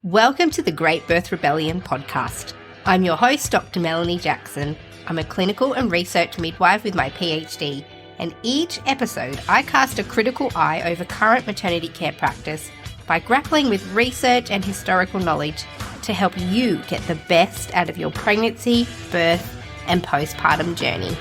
Welcome to the Great Birth Rebellion podcast. I'm your host, Dr. Melanie Jackson. I'm a clinical and research midwife with my PhD, and each episode I cast a critical eye over current maternity care practice by grappling with research and historical knowledge to help you get the best out of your pregnancy, birth, and postpartum journey.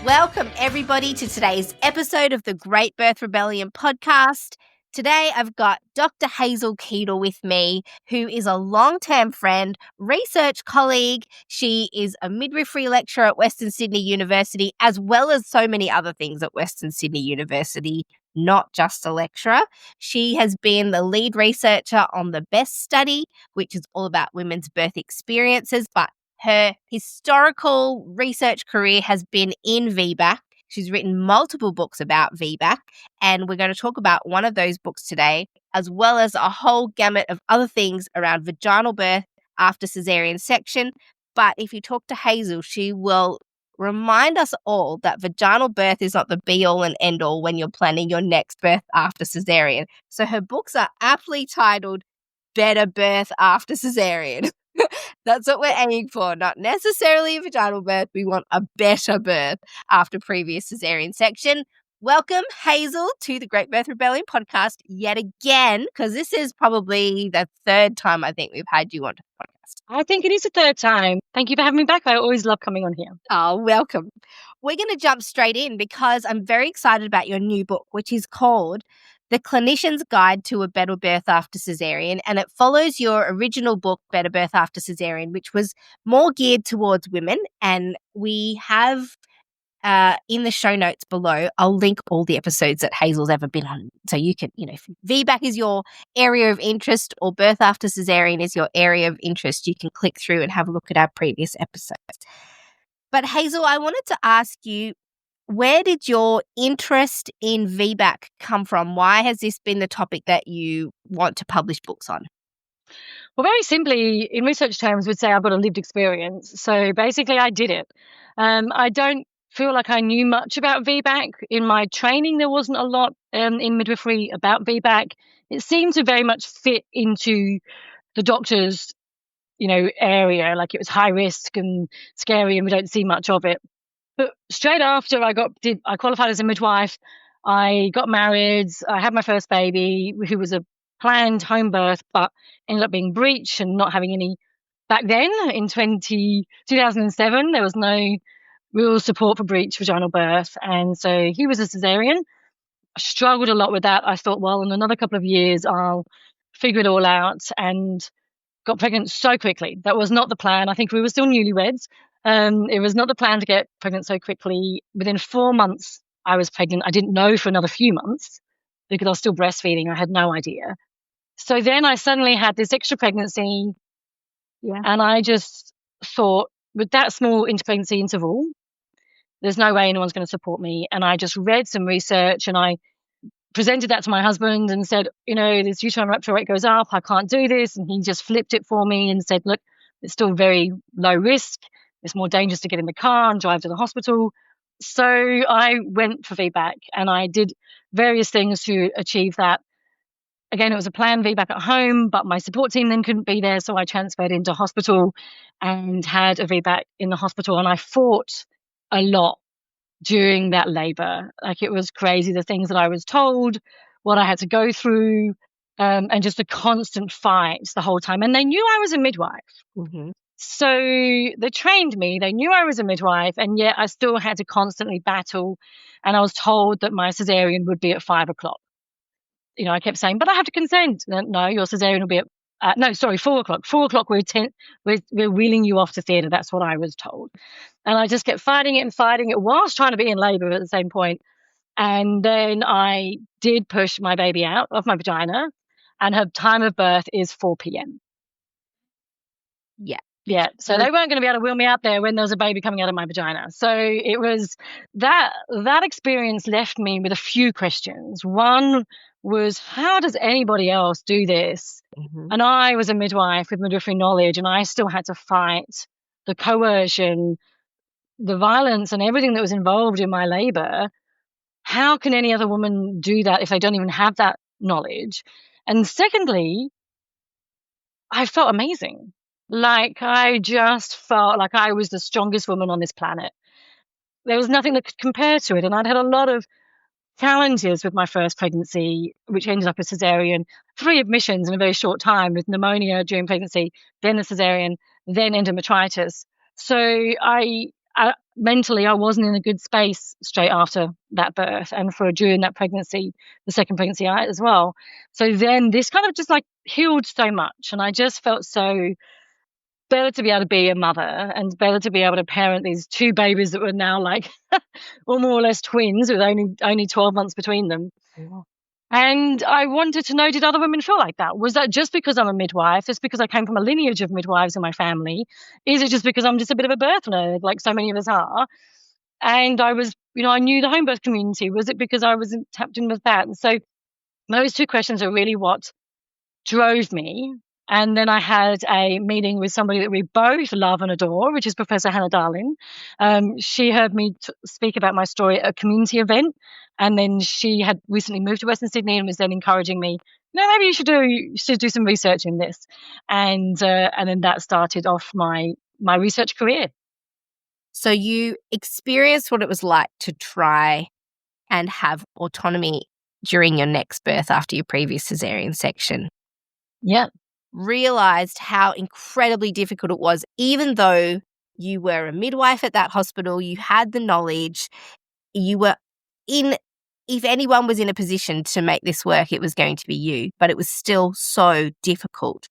Welcome everybody to today's episode of the Great Birth Rebellion podcast. Today I've got Dr. Hazel Keedle with me, who is a long-term friend, research colleague. She is a midwifery lecturer at Western Sydney University, as well as so many other things at Western Sydney University, not just a lecturer. She has been the lead researcher on the BEST study, which is all about women's birth experiences, but her historical research career has been in VBAC. She's written multiple books about VBAC, and we're going to talk about one of those books today, as well as a whole gamut of other things around vaginal birth after caesarean section. But if you talk to Hazel, she will remind us all that vaginal birth is not the be-all and end-all when you're planning your next birth after caesarean. So her books are aptly titled Better Birth After Caesarean. That's what we're aiming for, not necessarily a vaginal birth. We want a better birth after previous caesarean section. Welcome, Hazel, to the Great Birth Rebellion podcast yet again, because this is probably the third time I think we've had you on the podcast. I think it is the third time. Thank you for having me back. I always love coming on here. Oh, welcome. We're going to jump straight in because I'm very excited about your new book, which is called The Clinician's Guide to a Better Birth After Caesarean, and it follows your original book, Better Birth After Caesarean, which was more geared towards women. And we have in the show notes below, I'll link all the episodes that Hazel's ever been on. So you can, if VBAC is your area of interest or birth after caesarean is your area of interest, you can click through and have a look at our previous episodes. But Hazel, I wanted to ask you, where did your interest in VBAC come from? Why has this been the topic that you want to publish books on? Well, very simply, in research terms, we'd say I've got a lived experience. So basically, I did it. I don't feel like I knew much about VBAC. In my training, there wasn't a lot in midwifery about VBAC. It seemed to very much fit into the doctor's, area. Like it was high risk and scary, and we don't see much of it. But straight after I qualified as a midwife, I got married, I had my first baby, who was a planned home birth, but ended up being breech and not having any. Back then, in 2007, there was no real support for breech vaginal birth. And so he was a caesarean. I struggled a lot with that. I thought, well, in another couple of years, I'll figure it all out, and got pregnant so quickly. That was not the plan. I think we were still newlyweds. It was not the plan to get pregnant so quickly. Within 4 months, I was pregnant. I didn't know for another few months because I was still breastfeeding. I had no idea. So then I suddenly had this extra pregnancy. Yeah. And I just thought, with that small pregnancy interval, there's no way anyone's going to support me. And I just read some research and I presented that to my husband and said, this uterine rupture rate goes up. I can't do this. And he just flipped it for me and said, look, it's still very low risk. It's more dangerous to get in the car and drive to the hospital. So I went for VBAC and I did various things to achieve that. Again, it was a planned VBAC at home, but my support team then couldn't be there. So I transferred into hospital and had a VBAC in the hospital. And I fought a lot during that labor. Like it was crazy, the things that I was told, what I had to go through, and just a constant fight the whole time. And they knew I was a midwife. Mm-hmm. So they trained me, they knew I was a midwife, and yet I still had to constantly battle. And I was told that my caesarean would be at 5 o'clock. I kept saying, but I have to consent. No, your caesarean will be at, 4 o'clock. 4 o'clock, we're wheeling you off to theatre. That's what I was told. And I just kept fighting it whilst trying to be in labour at the same point. And then I did push my baby out of my vagina, and her time of birth is 4 p.m. Yeah. So they weren't going to be able to wheel me out there when there was a baby coming out of my vagina. So it was that experience left me with a few questions. One was, how does anybody else do this? Mm-hmm. And I was a midwife with midwifery knowledge, and I still had to fight the coercion, the violence, and everything that was involved in my labor. How can any other woman do that if they don't even have that knowledge. And secondly, I felt amazing. Like, I just felt like I was the strongest woman on this planet. There was nothing that could compare to it. And I'd had a lot of challenges with my first pregnancy, which ended up a cesarean, 3 admissions in a very short time with pneumonia during pregnancy, then a cesarean, then endometritis. So I mentally, I wasn't in a good space straight after that birth, and for during that pregnancy, the second pregnancy as well. So then this kind of just like healed so much, and I just felt so better to be able to be a mother and better to be able to parent these 2 babies that were now like or more or less twins with only 12 months between them. Yeah. And I wanted to know, did other women feel like that? Was that just because I'm a midwife? Just because I came from a lineage of midwives in my family? Is it just because I'm just a bit of a birth nerd, like so many of us are? And I was, I knew the home birth community. Was it because I was tapped in with that? And so those 2 questions are really what drove me. And then I had a meeting with somebody that we both love and adore, which is Professor Hannah Darling. She heard me speak about my story at a community event, and then she had recently moved to Western Sydney and was then encouraging me, maybe you should do some research in this, and then that started off my research career. So you experienced what it was like to try and have autonomy during your next birth after your previous cesarean section. Yeah. Realized how incredibly difficult it was, even though you were a midwife at that hospital, you had the knowledge, you were if anyone was in a position to make this work, it was going to be you, but it was still so difficult.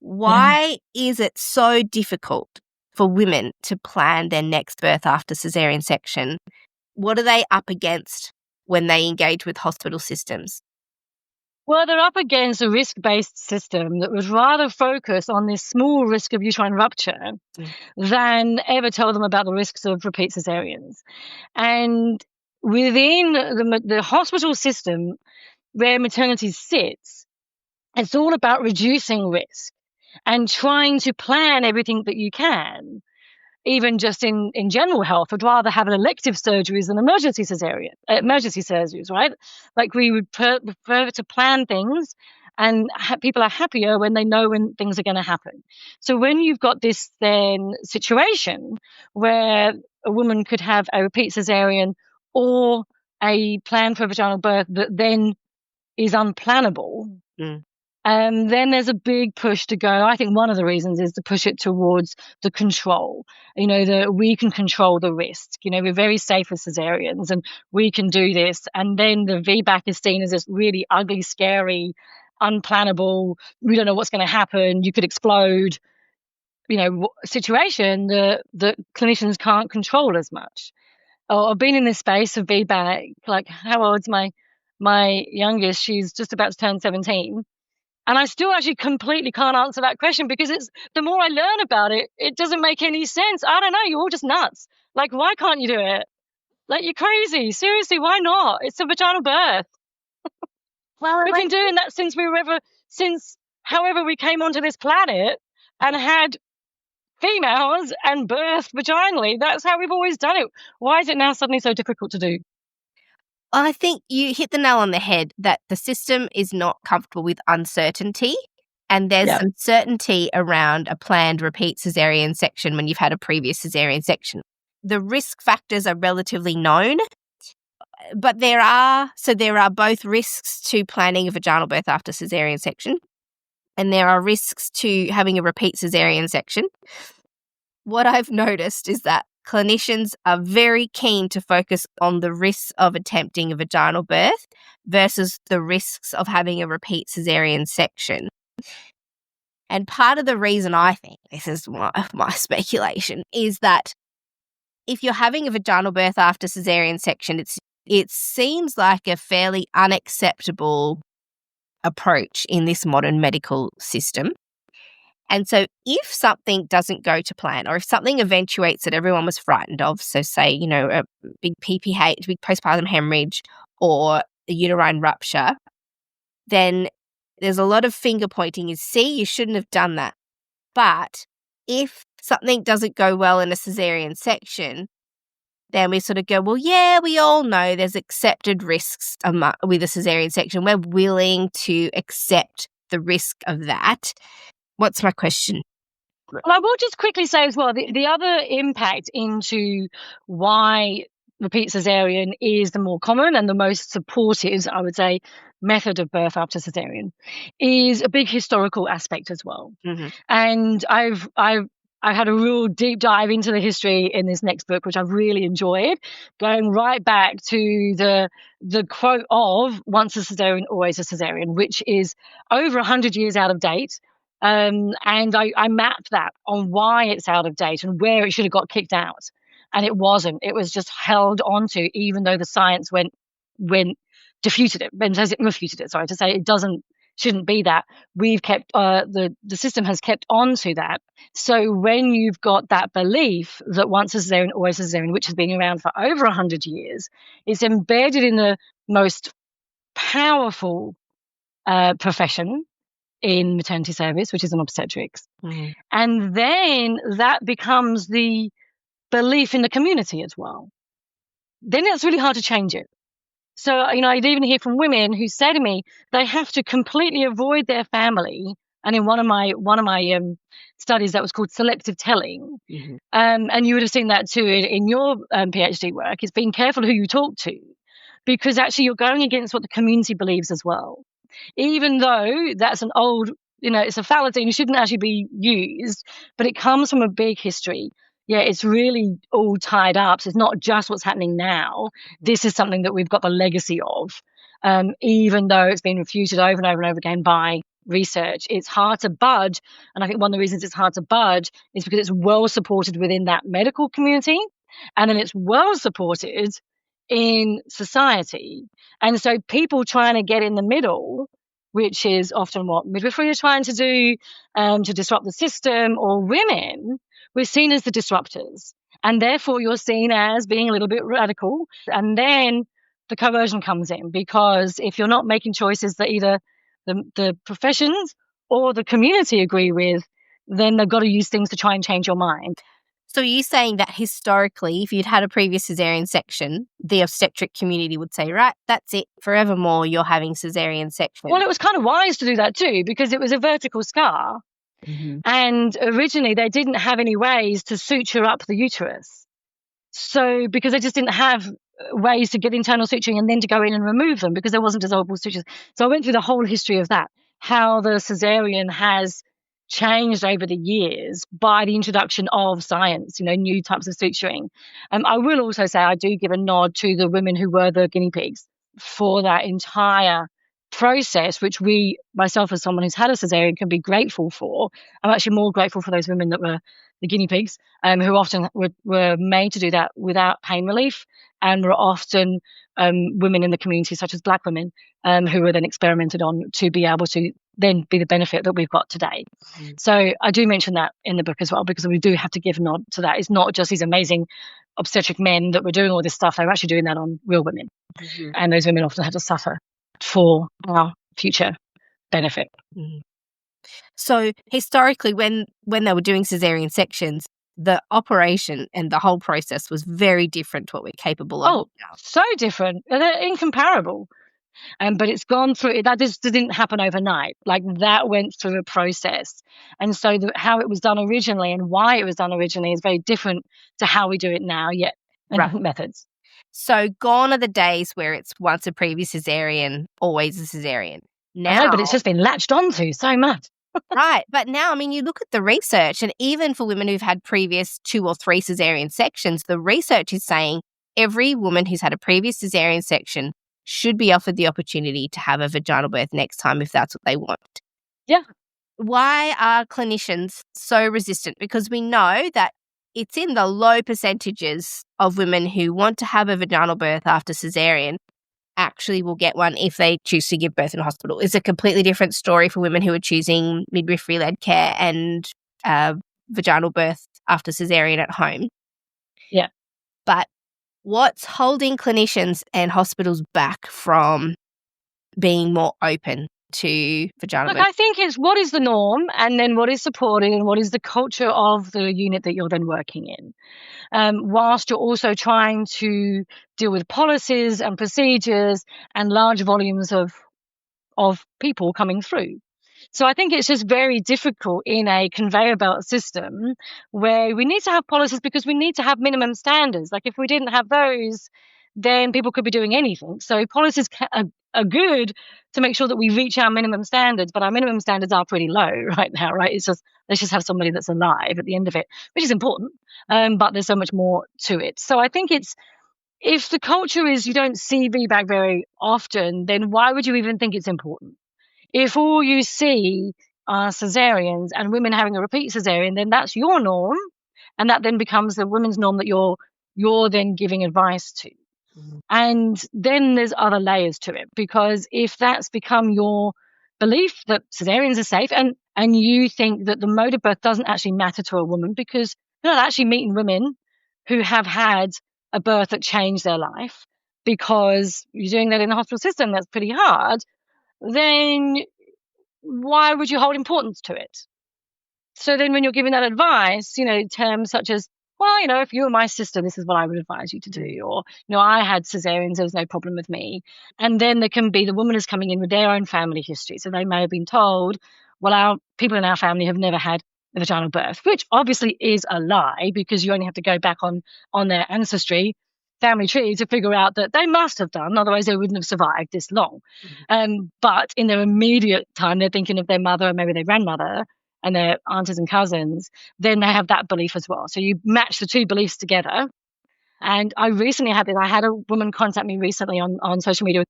Why is it so difficult for women to plan their next birth after cesarean section? What are they up against when they engage with hospital systems? Well, they're up against a risk-based system that would rather focus on this small risk of uterine rupture than ever tell them about the risks of repeat cesareans. And within the hospital system where maternity sits, it's all about reducing risk and trying to plan everything that you can. Even just in general health, would rather have an elective surgeries than emergency surgeries, right? Like, we would prefer to plan things, and people are happier when they know when things are going to happen. So when you've got this then situation where a woman could have a repeat cesarean or a plan for a vaginal birth that then is unplannable, then there's a big push to go. I think one of the reasons is to push it towards the control. That we can control the risk. We're very safe with cesareans and we can do this. And then the VBAC is seen as this really ugly, scary, unplannable, we don't know what's going to happen, you could explode, situation that clinicians can't control as much. I've been in this space of VBAC, like, how old's my youngest? She's just about to turn 17. And I still actually completely can't answer that question, because it's the more I learn about it, it doesn't make any sense. I don't know. You're all just nuts. Like, why can't you do it? Like, you're crazy. Seriously, why not? It's a vaginal birth. Well, we've been doing that since however we came onto this planet and had females and birthed vaginally. That's how we've always done it. Why is it now suddenly so difficult to do? I think you hit the nail on the head that the system is not comfortable with uncertainty, and there's uncertainty around a planned repeat cesarean section when you've had a previous cesarean section. The risk factors are relatively known, but there are both risks to planning a vaginal birth after cesarean section, and there are risks to having a repeat cesarean section. What I've noticed is that clinicians are very keen to focus on the risks of attempting a vaginal birth versus the risks of having a repeat cesarean section. And part of the reason, I think, this is my speculation, is that if you're having a vaginal birth after cesarean section, it seems like a fairly unacceptable approach in this modern medical system. And so if something doesn't go to plan, or if something eventuates that everyone was frightened of, so say, a big PPH, big postpartum hemorrhage, or a uterine rupture, then there's a lot of finger pointing is, see, you shouldn't have done that. But if something doesn't go well in a cesarean section, then we sort of go, well, yeah, we all know there's accepted risks with a caesarean section. We're willing to accept the risk of that. What's my question? Well, I will just quickly say as well, the other impact into why repeat caesarean is the more common and the most supported, I would say, method of birth after caesarean is a big historical aspect as well. Mm-hmm. And I've had a real deep dive into the history in this next book, which I've really enjoyed, going right back to the quote of "once a caesarean, always a caesarean," which is over 100 years out of date. And I mapped that on why it's out of date and where it should have got kicked out. And it wasn't. It was just held onto, even though the science refuted it, sorry, to say it shouldn't be that. We've kept, the system has kept on to that. So when you've got that belief that once a caesarean, always a caesarean, which has been around for over 100 years, it's embedded in the most powerful profession in maternity service, which is in obstetrics. Mm-hmm. And then that becomes the belief in the community as well. Then it's really hard to change it. So, I'd even hear from women who say to me they have to completely avoid their family. And in one of my studies, that was called selective telling. Mm-hmm. And you would have seen that too in your PhD work. It's being careful who you talk to, because actually you're going against what the community believes as well. Even though that's an old, it's a fallacy and it shouldn't actually be used, but it comes from a big history. Yeah, it's really all tied up. So it's not just what's happening now. This is something that we've got the legacy of, even though it's been refuted over and over and over again by research. It's hard to budge. And I think one of the reasons it's hard to budge is because it's well supported within that medical community. And then it's well supported in society. And so people trying to get in the middle, which is often what midwifery is trying to do, to disrupt the system, or women, we're seen as the disruptors. And therefore you're seen as being a little bit radical. And then the coercion comes in, because if you're not making choices that either the professions or the community agree with, then they've got to use things to try and change your mind. So are you saying that historically, if you'd had a previous caesarean section, the obstetric community would say, right, that's it, forevermore you're having caesarean section? Well, it was kind of wise to do that too, because it was a vertical scar. Mm-hmm. And originally they didn't have any ways to suture up the uterus. So because they just didn't have ways to get internal suturing and then to go in and remove them, because there wasn't dissolvable sutures. So I went through the whole history of that, how the caesarean has changed over the years by the introduction of science, new types of suturing. I will also say I do give a nod to the women who were the guinea pigs for that entire process, which myself as someone who's had a caesarean, can be grateful for. I'm actually more grateful for those women that were the guinea pigs, who often were made to do that without pain relief, and were often women in the community, such as Black women, who were then experimented on to be able to then be the benefit that we've got today. Mm. So I do mention that in the book as well, because we do have to give a nod to that. It's not just these amazing obstetric men that were doing all this stuff. They were actually doing that on real women. Mm-hmm. And those women often had to suffer for our future benefit. Mm. So historically, when they were doing caesarean sections, the operation and the whole process was very different to what we're capable of. Oh, so different. They're incomparable. But it's gone through, that just didn't happen overnight. Like, that went through a process. And so how it was done originally and why it was done originally is very different to how we do it now, yet in different methods. So gone are the days where it's once a previous caesarean, always a caesarean. Now, I know, but it's just been latched onto so much. Right. But now, you look at the research, and even for women who've had previous 2 or 3 caesarean sections, the research is saying every woman who's had a previous caesarean section should be offered the opportunity to have a vaginal birth next time if that's what they want. Yeah. Why are clinicians so resistant? Because we know that it's in the low percentages of women who want to have a vaginal birth after caesarean actually will get one if they choose to give birth in a hospital. It's a completely different story for women who are choosing midwifery-led care and vaginal birth after caesarean at home. Yeah. But what's holding clinicians and hospitals back from being more open to vaginal Look, birth? I think it's what is the norm, and then what is supported, and what is the culture of the unit that you're then working in. Whilst you're also trying to deal with policies and procedures and large volumes of people coming through. So I think it's just very difficult in a conveyor belt system where we need to have policies because we need to have minimum standards. Like if we didn't have those, then people could be doing anything. So policies are good to make sure that we reach our minimum standards, but our minimum standards are pretty low right now, right? It's just, let's just have somebody that's alive at the end of it, which is important, but there's so much more to it. So I think it's, if the culture is you don't see VBAC very often, then why would you even think it's important? If all you see are cesareans and women having a repeat cesarean, then that's your norm, and that then becomes the women's norm that you're then giving advice to. And then there's other layers to it, because if that's become your belief that cesareans are safe, and you think that the mode of birth doesn't actually matter to a woman because you're not actually meeting women who have had a birth that changed their life, because you're doing that in the hospital system, that's pretty hard, then why would you hold importance to it? So then when you're giving that advice, terms such as, well, if you were my sister, this is what I would advise you to do. Or, I had cesareans, there was no problem with me. And then there can be the woman is coming in with their own family history. So they may have been told, well, our people in our family have never had a vaginal birth, which obviously is a lie, because you only have to go back on their ancestry family tree to figure out that they must have done, otherwise they wouldn't have survived this long. But in their immediate time, they're thinking of their mother and maybe their grandmother and their aunties and cousins, then they have that belief as well. So you match the two beliefs together. And I recently had this. I had a woman contact me recently on social media,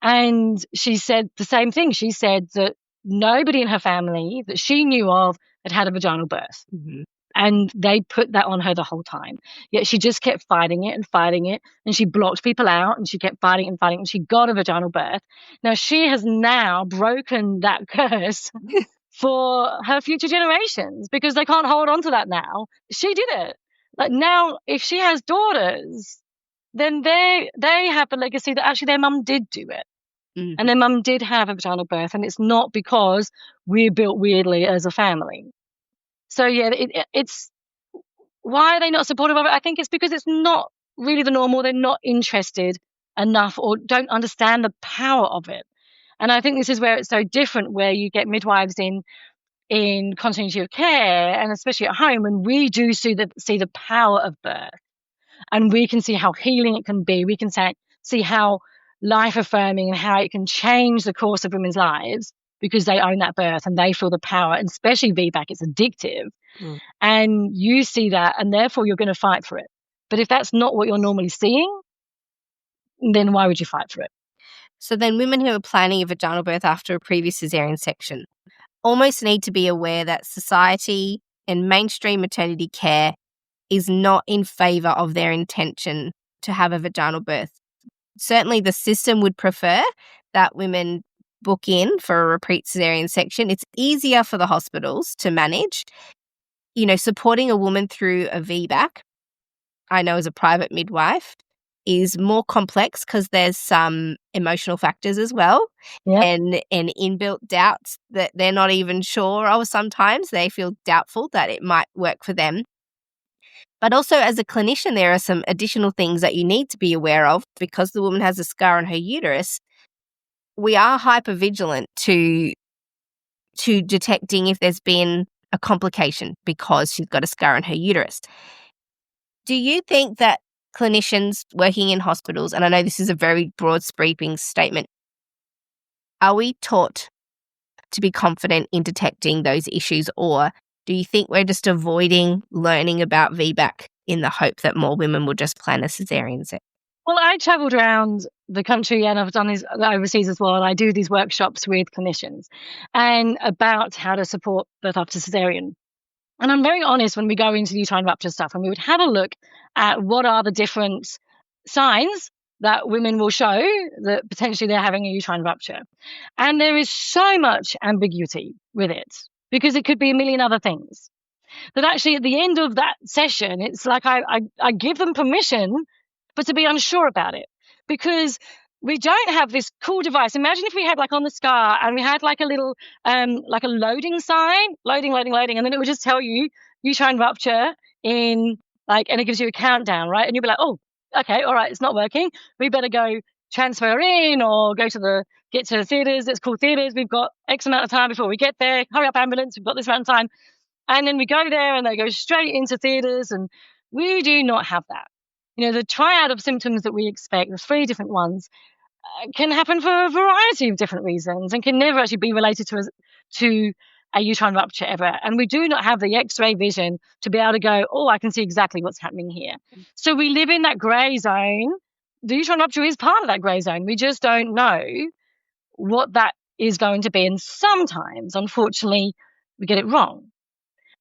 and she said the same thing. She said that nobody in her family that she knew of had a vaginal birth. Mm-hmm. And they put that on her the whole time. Yet she just kept fighting it, and she blocked people out, and she kept fighting and fighting, and she got a vaginal birth. Now she has now broken that curse for her future generations, because they can't hold on to that now. She did it. Like now, if she has daughters, then they have the legacy that actually their mum did do it. Mm-hmm. And their mum did have a vaginal birth, and it's not because we're built weirdly as a family. So yeah, it's, why are they not supportive of it? I think it's because it's not really the norm, or they're not interested enough, or don't understand the power of it. And I think this is where it's so different, where you get midwives in continuity of care, and especially at home, when we do see the power of birth, and we can see how healing it can be. We can see how life affirming and how it can change the course of women's lives, because they own that birth and they feel the power. And especially VBAC, it's addictive. And you see that, and therefore you're going to fight for it. But if that's not what you're normally seeing, then why would you fight for it? So then women who are planning a vaginal birth after a previous cesarean section almost need to be aware that society and mainstream maternity care is not in favour of their intention to have a vaginal birth. Certainly the system would prefer that women book in for a repeat cesarean section. It's easier for the hospitals to manage. Supporting a woman through a VBAC, I know as a private midwife, is more complex because there's some emotional factors as well. Yep. And inbuilt doubts that they're not even sure of. Sometimes they feel doubtful that it might work for them. But also as a clinician, there are some additional things that you need to be aware of. Because the woman has a scar on her uterus, we are hypervigilant to detecting if there's been a complication because she's got a scar on her uterus. Do you think that clinicians working in hospitals, and I know this is a very broad sweeping statement, are we taught to be confident in detecting those issues, or do you think we're just avoiding learning about VBAC in the hope that more women will just plan a cesarean section? Well, I travelled around the country, and I've done these overseas as well, and I do these workshops with clinicians and about how to support birth after cesarean. And I'm very honest when we go into the uterine rupture stuff, and we would have a look at what are the different signs that women will show that potentially they're having a uterine rupture. And there is so much ambiguity with it, because it could be a million other things. That actually at the end of that session, it's like I give them permission, but to be unsure about it. Because we don't have this cool device. Imagine if we had like on the scar and we had like a little, like a loading sign, loading, and then it would just tell you uterine rupture in like, and it gives you a countdown, right? And you'll be like, oh, okay, all right, it's not working. We better go transfer in or get to the theatres. Let's call theatres. We've got X amount of time before we get there. Hurry up, ambulance. We've got this amount of time. And then we go there and they go straight into theatres, and we do not have that. The triad of symptoms that we expect, the 3 different ones, can happen for a variety of different reasons and can never actually be related to a uterine rupture ever. And we do not have the X-ray vision to be able to go, oh, I can see exactly what's happening here. So we live in that grey zone. The uterine rupture is part of that grey zone. We just don't know what that is going to be. And sometimes, unfortunately, we get it wrong.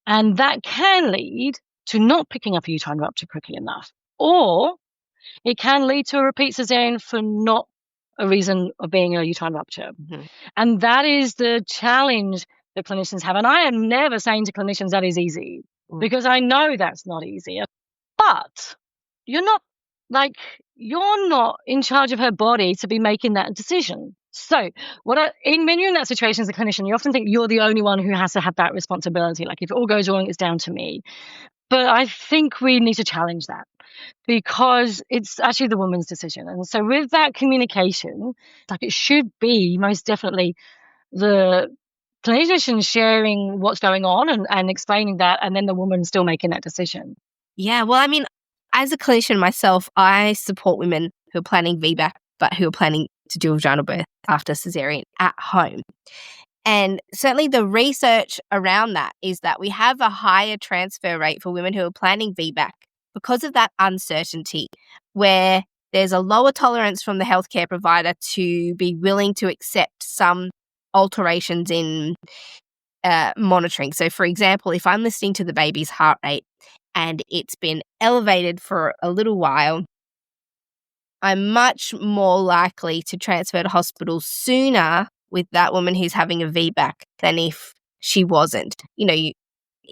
And that can lead to not picking up a uterine rupture quickly enough. Or it can lead to a repeat caesarean for not a reason of being a uterine rupture. Mm-hmm. And that is the challenge that clinicians have. And I am never saying to clinicians that is easy, because I know that's not easy. But you're not in charge of her body to be making that decision. So when you're in that situation as a clinician, you often think you're the only one who has to have that responsibility. Like if it all goes wrong, it's down to me. But I think we need to challenge that, because it's actually the woman's decision. And so with that communication, like it should be most definitely the clinician sharing what's going on and explaining that, and then the woman still making that decision. Yeah, well, I mean, as a clinician myself, I support women who are planning VBAC, but who are planning to do a vaginal birth after caesarean at home. And certainly the research around that is that we have a higher transfer rate for women who are planning VBAC because of that uncertainty, where there's a lower tolerance from the healthcare provider to be willing to accept some alterations in monitoring. So, for example, if I'm listening to the baby's heart rate and it's been elevated for a little while, I'm much more likely to transfer to hospital sooner with that woman who's having a VBAC than if she wasn't.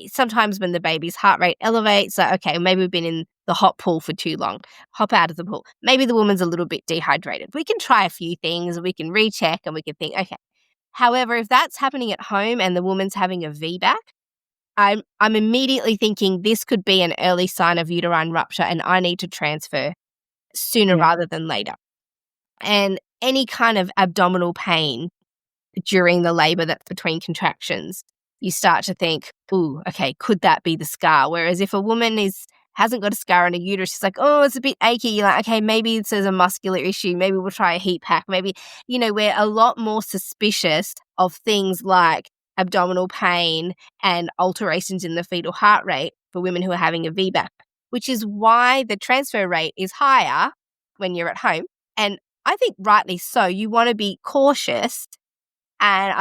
Sometimes when the baby's heart rate elevates, like, okay, maybe we've been in the hot pool for too long, hop out of the pool. Maybe the woman's a little bit dehydrated. We can try a few things, we can recheck, and we can think, okay. However, if that's happening at home and the woman's having a VBAC, I'm immediately thinking this could be an early sign of uterine rupture and I need to transfer sooner rather than later. And any kind of abdominal pain during the labor that's between contractions, you start to think, ooh, okay, could that be the scar? Whereas if a woman hasn't got a scar on her uterus, she's like, oh, it's a bit achy. You're like, okay, maybe it's a muscular issue. Maybe we'll try a heat pack. Maybe, we're a lot more suspicious of things like abdominal pain and alterations in the fetal heart rate for women who are having a VBAC, which is why the transfer rate is higher when you're at home. And I think rightly so. You want to be cautious. And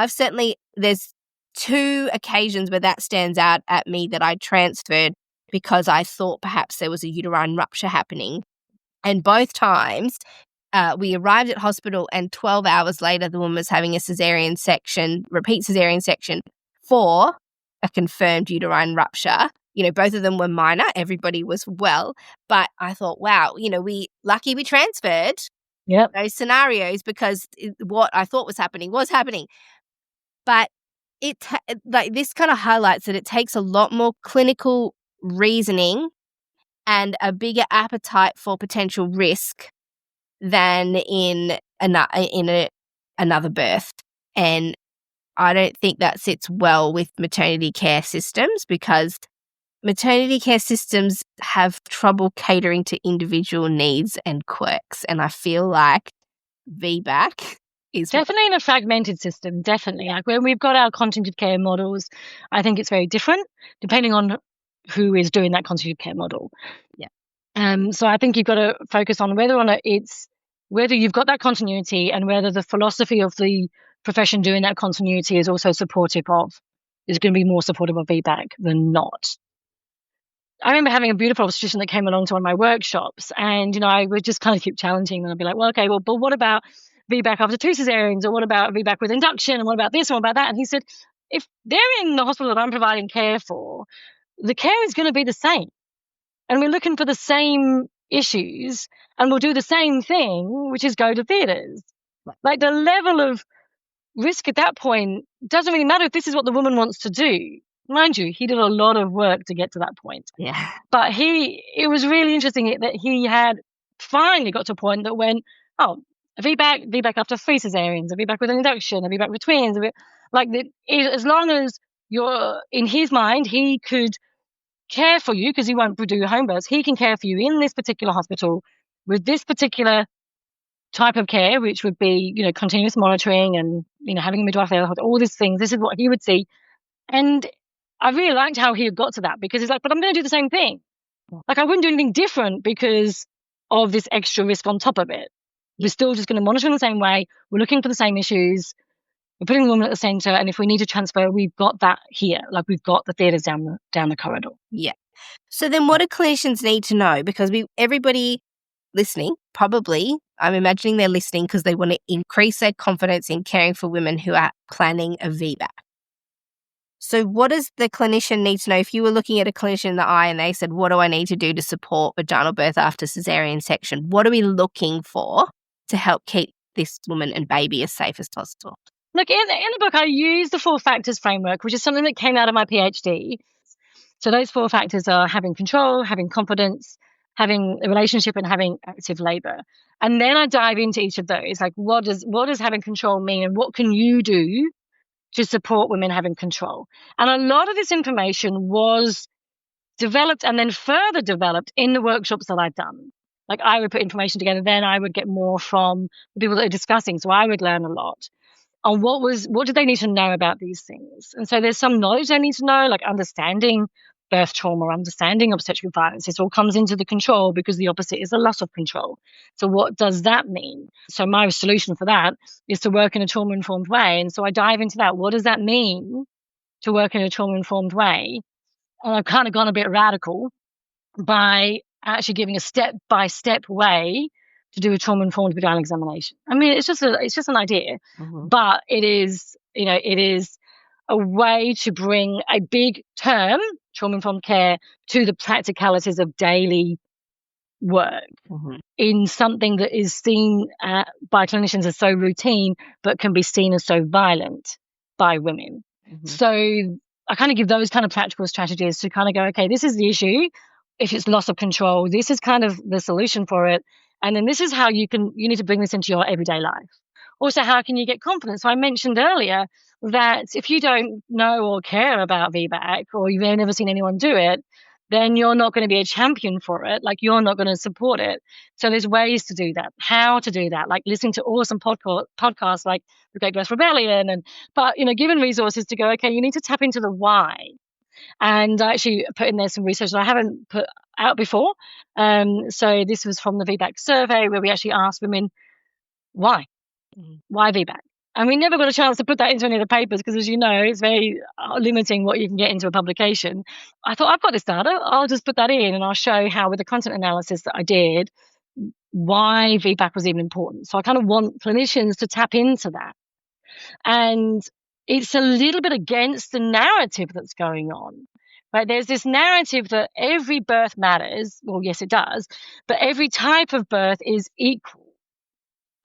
there's 2 occasions where that stands out at me that I transferred because I thought perhaps there was a uterine rupture happening. And both times we arrived at hospital and 12 hours later, the woman was having a repeat caesarean section for a confirmed uterine rupture. Both of them were minor. Everybody was well. But I thought, wow, we transferred those scenarios because what I thought was happening was happening. But this kind of highlights that it takes a lot more clinical reasoning and a bigger appetite for potential risk than in another birth. And I don't think that sits well with maternity care systems, because maternity care systems have trouble catering to individual needs and quirks. And I feel like VBAC is definitely in a fragmented system. Definitely. Like when we've got our continuity of care models, I think it's very different depending on who is doing that continuity of care model. Yeah. So I think you've got to focus on whether you've got that continuity and whether the philosophy of the profession doing that continuity is also is going to be more supportive of VBAC than not. I remember having a beautiful obstetrician that came along to one of my workshops, and I would just kind of keep challenging them. I'd be like, well, okay, but what about VBAC after 2 caesareans, or what about VBAC with induction, and what about this, and what about that? And he said, if they're in the hospital that I'm providing care for, the care is going to be the same. And we're looking for the same issues and will do the same thing, which is go to theatres. Like the level of risk at that point doesn't really matter if this is what the woman wants to do. Mind you, he did a lot of work to get to that point. Yeah. But it was really interesting that he had finally got to a point that when, a VBAC after 3 cesareans, a VBAC with an induction, a VBAC with twins, as long as you're, in his mind, he could care for you because he won't do home births. He can care for you in this particular hospital with this particular type of care, which would be, continuous monitoring and, having a midwife there, all these things. This is what he would see. And I really liked how he had got to that because he's like, but I'm going to do the same thing. Like I wouldn't do anything different because of this extra risk on top of it. We're still just going to monitor in the same way. We're looking for the same issues. We're putting the woman at the center. And if we need to transfer, we've got that here. Like we've got the theatres down the corridor. Yeah. So then what do clinicians need to know? Because everybody listening, probably, I'm imagining they're listening because they want to increase their confidence in caring for women who are planning a VBAC. So what does the clinician need to know? If you were looking at a clinician in the eye and they said, what do I need to do to support vaginal birth after caesarean section? What are we looking for to help keep this woman and baby as safe as possible? Look, in the book, I use the 4 factors framework, which is something that came out of my PhD. So those 4 factors are having control, having confidence, having a relationship, and having active labour. And then I dive into each of those. Like, what does having control mean, and what can you do to support women having control? And a lot of this information was developed and then further developed in the workshops that I've done. Like I would put information together, then I would get more from the people that are discussing. So I would learn a lot on what do they need to know about these things. And so there's some knowledge they need to know, like understanding birth trauma, understanding obstetric violence. This all comes into the control because the opposite is a loss of control. So what does that mean? So my solution for that is to work in a trauma-informed way. And so I dive into that. What does that mean to work in a trauma-informed way? And I've kind of gone a bit radical by actually giving a step-by-step way to do a trauma-informed vaginal examination. I mean, it's just an idea, but it is a way to bring a big term, trauma-informed care, to the practicalities of daily work in something that is seen by clinicians as so routine, but can be seen as so violent by women. So I kind of give those kind of practical strategies to kind of go, okay, this is the issue. If it's loss of control, this is kind of the solution for it. And then this is how you need to bring this into your everyday life. Also, how can you get confidence? So I mentioned earlier that if you don't know or care about VBAC, or you've never seen anyone do it, then you're not going to be a champion for it. Like you're not going to support it. So there's ways to do that, how to do that, like listening to awesome podcasts like The Great Birth Rebellion, but given resources to go, okay, you need to tap into the why. And I actually put in there some research that I haven't put out before. So this was from the VBAC survey where we actually asked women, why? Why VBAC? And we never got a chance to put that into any of the papers because, as you know, it's very limiting what you can get into a publication. I thought, I've got this data. I'll just put that in and I'll show how, with the content analysis that I did, why VBAC was even important. So I kind of want clinicians to tap into that. And it's a little bit against the narrative that's going on. Right? There's this narrative that every birth matters. Well, yes, it does. But every type of birth is equal.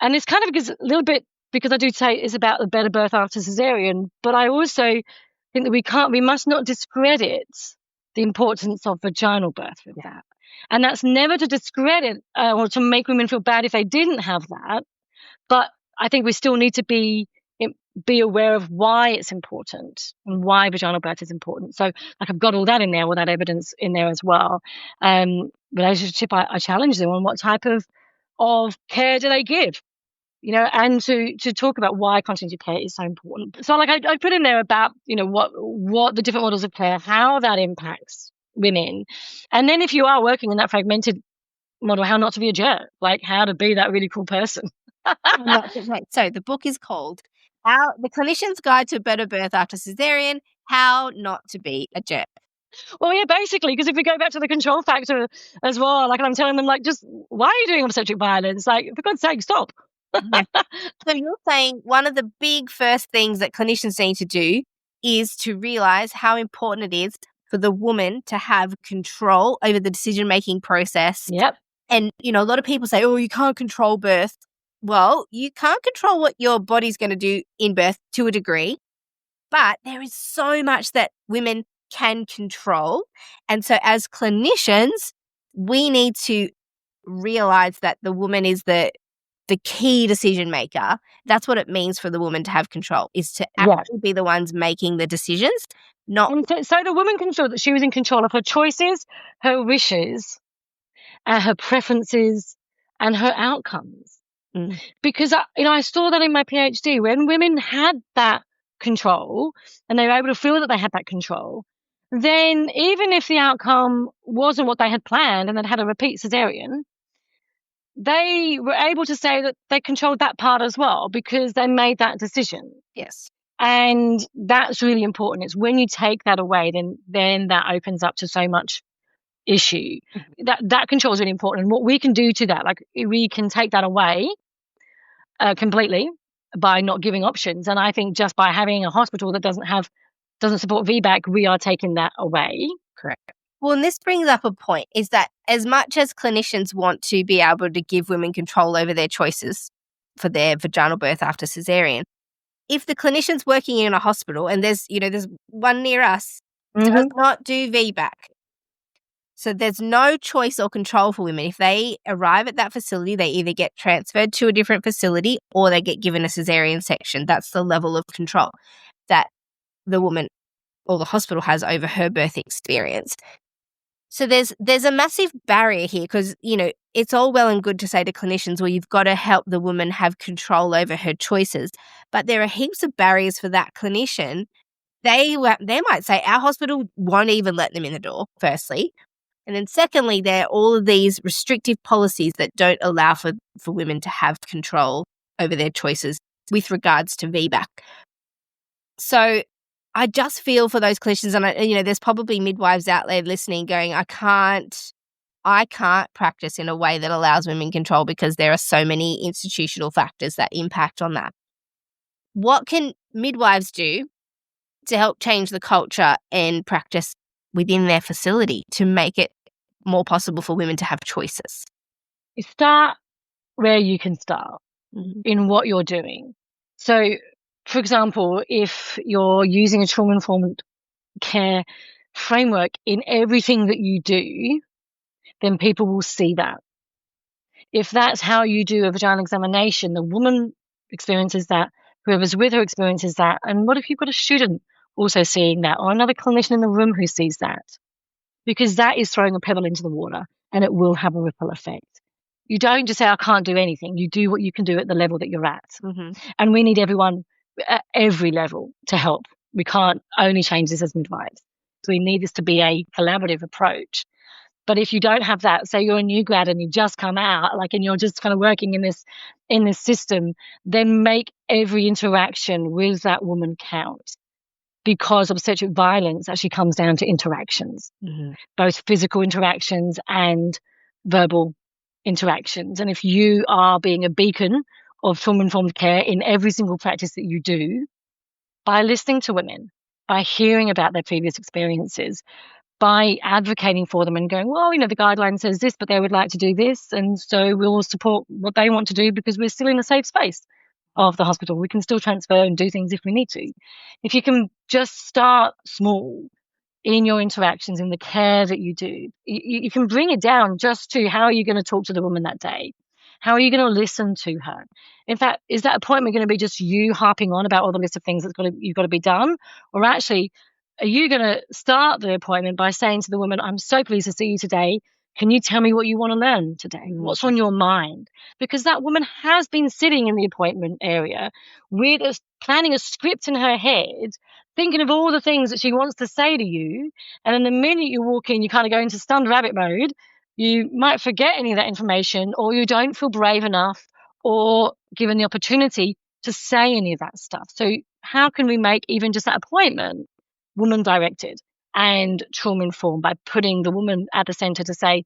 And it's kind of a little bit, because I do say it's about the better birth after cesarean, but I also think that we must not discredit the importance of vaginal birth with that. And that's never to discredit or to make women feel bad if they didn't have that. But I think we still need to be aware of why it's important and why vaginal birth is important. So like I've got all that in there, all that evidence in there as well. Relationship, I challenge them on what type of care do they give, and to talk about why continuity of care is so important. So like I put in there about, what the different models of care, how that impacts women. And then if you are working in that fragmented model, how not to be a jerk, like how to be that really cool person. So the book is called The Clinician's Guide to a Better Birth After Caesarean, How Not to Be a Jerk. Well, yeah, basically, because if we go back to the control factor as well, like I'm telling them, like, just why are you doing obstetric violence? Like, for God's sake, stop. So you're saying one of the big first things that clinicians need to do is to realize how important it is for the woman to have control over the decision-making process. Yep. And, a lot of people say, oh, you can't control birth. Well, you can't control what your body's going to do in birth to a degree, but there is so much that women can control. And so as clinicians, we need to realize that the woman is the key decision maker. That's what it means for the woman to have control, is to actually be the ones making the decisions, not. And so the woman can feel that she was in control of her choices, her wishes, her preferences, and her outcomes. Because I saw that in my PhD, when women had that control and they were able to feel that they had that control, then even if the outcome wasn't what they had planned and they'd had a repeat caesarean, they were able to say that they controlled that part as well because they made that decision. Yes. And that's really important. It's when you take that away, then that opens up to so much issue. That control is really important. And what we can do to that, like we can take that away completely by not giving options. And I think just by having a hospital that doesn't support VBAC, we are taking that away. Correct. Well, and this brings up a point, is that as much as clinicians want to be able to give women control over their choices for their vaginal birth after caesarean, if the clinician's working in a hospital and there's one near us, does not do VBAC. So there's no choice or control for women. If they arrive at that facility, they either get transferred to a different facility or they get given a caesarean section. That's the level of control that the woman or the hospital has over her birth experience. So there's a massive barrier here because, it's all well and good to say to clinicians, well, you've got to help the woman have control over her choices. But there are heaps of barriers for that clinician. They might say our hospital won't even let them in the door, firstly. And then secondly, there are all of these restrictive policies that don't allow for women to have control over their choices with regards to VBAC. So I just feel for those clinicians, and there's probably midwives out there listening going, I can't practice in a way that allows women control because there are so many institutional factors that impact on that. What can midwives do to help change the culture and practice within their facility to make it more possible for women to have choices? You start where you can start in what you're doing. So, for example, if you're using a trauma-informed care framework in everything that you do, then people will see that. If that's how you do a vaginal examination, the woman experiences that, whoever's with her experiences that. And what if you've got a student also seeing that, or another clinician in the room who sees that? Because that is throwing a pebble into the water and it will have a ripple effect. You don't just say, I can't do anything. You do what you can do at the level that you're at. And we need everyone at every level to help. We can't only change this as midwives. So we need this to be a collaborative approach. But if you don't have that, say you're a new grad and you just come out, and you're just kind of working in this system, then make every interaction with that woman count. Because obstetric violence actually comes down to interactions, both physical interactions and verbal interactions. And if you are being a beacon of trauma-informed care in every single practice that you do, by listening to women, by hearing about their previous experiences, by advocating for them and going, well, the guideline says this, but they would like to do this. And so we'll support what they want to do because we're still in a safe space of the hospital. We can still transfer and do things if we need to. If you can just start small in your interactions, in the care that you do, you can bring it down just to how are you going to talk to the woman that day? How are you going to listen to her? In fact, is that appointment going to be just you harping on about all the list of things you've got to be done? Or actually, are you going to start the appointment by saying to the woman, I'm so pleased to see you today. Can you tell me what you want to learn today? What's on your mind? Because that woman has been sitting in the appointment area with planning a script in her head, thinking of all the things that she wants to say to you. And then the minute you walk in, you kind of go into stunned rabbit mode. You might forget any of that information, or you don't feel brave enough or given the opportunity to say any of that stuff. So how can we make even just that appointment woman-directed and trauma-informed by putting the woman at the center to say,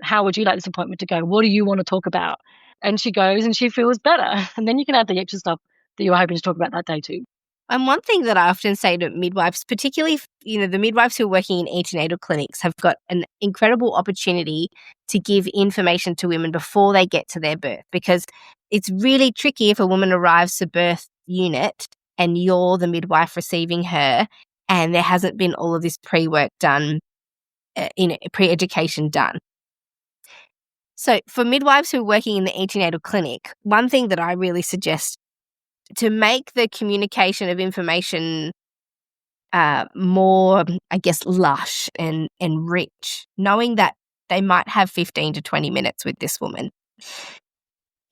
how would you like this appointment to go? What do you want to talk about? And she goes and she feels better. And then you can add the extra stuff that you're hoping to talk about that day too. And one thing that I often say to midwives, particularly, the midwives who are working in antenatal clinics have got an incredible opportunity to give information to women before they get to their birth, because it's really tricky if a woman arrives to birth unit and you're the midwife receiving her and there hasn't been all of this pre-work done, pre-education done. So for midwives who are working in the antenatal clinic, one thing that I really suggest to make the communication of information more, I guess, lush and rich, knowing that they might have 15 to 20 minutes with this woman,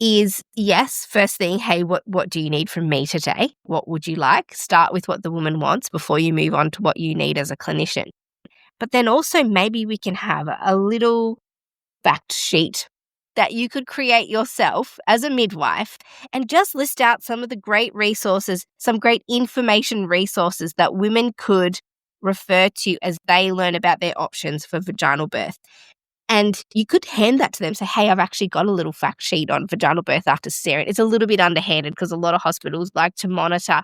is, yes, first thing, hey, what do you need from me today? What would you like? Start with what the woman wants before you move on to what you need as a clinician. But then also maybe we can have a little fact sheet that you could create yourself as a midwife and just list out some of the great resources, some great information resources that women could refer to as they learn about their options for vaginal birth. And you could hand that to them, say, hey, I've actually got a little fact sheet on vaginal birth after cesarean. It's a little bit underhanded because a lot of hospitals like to monitor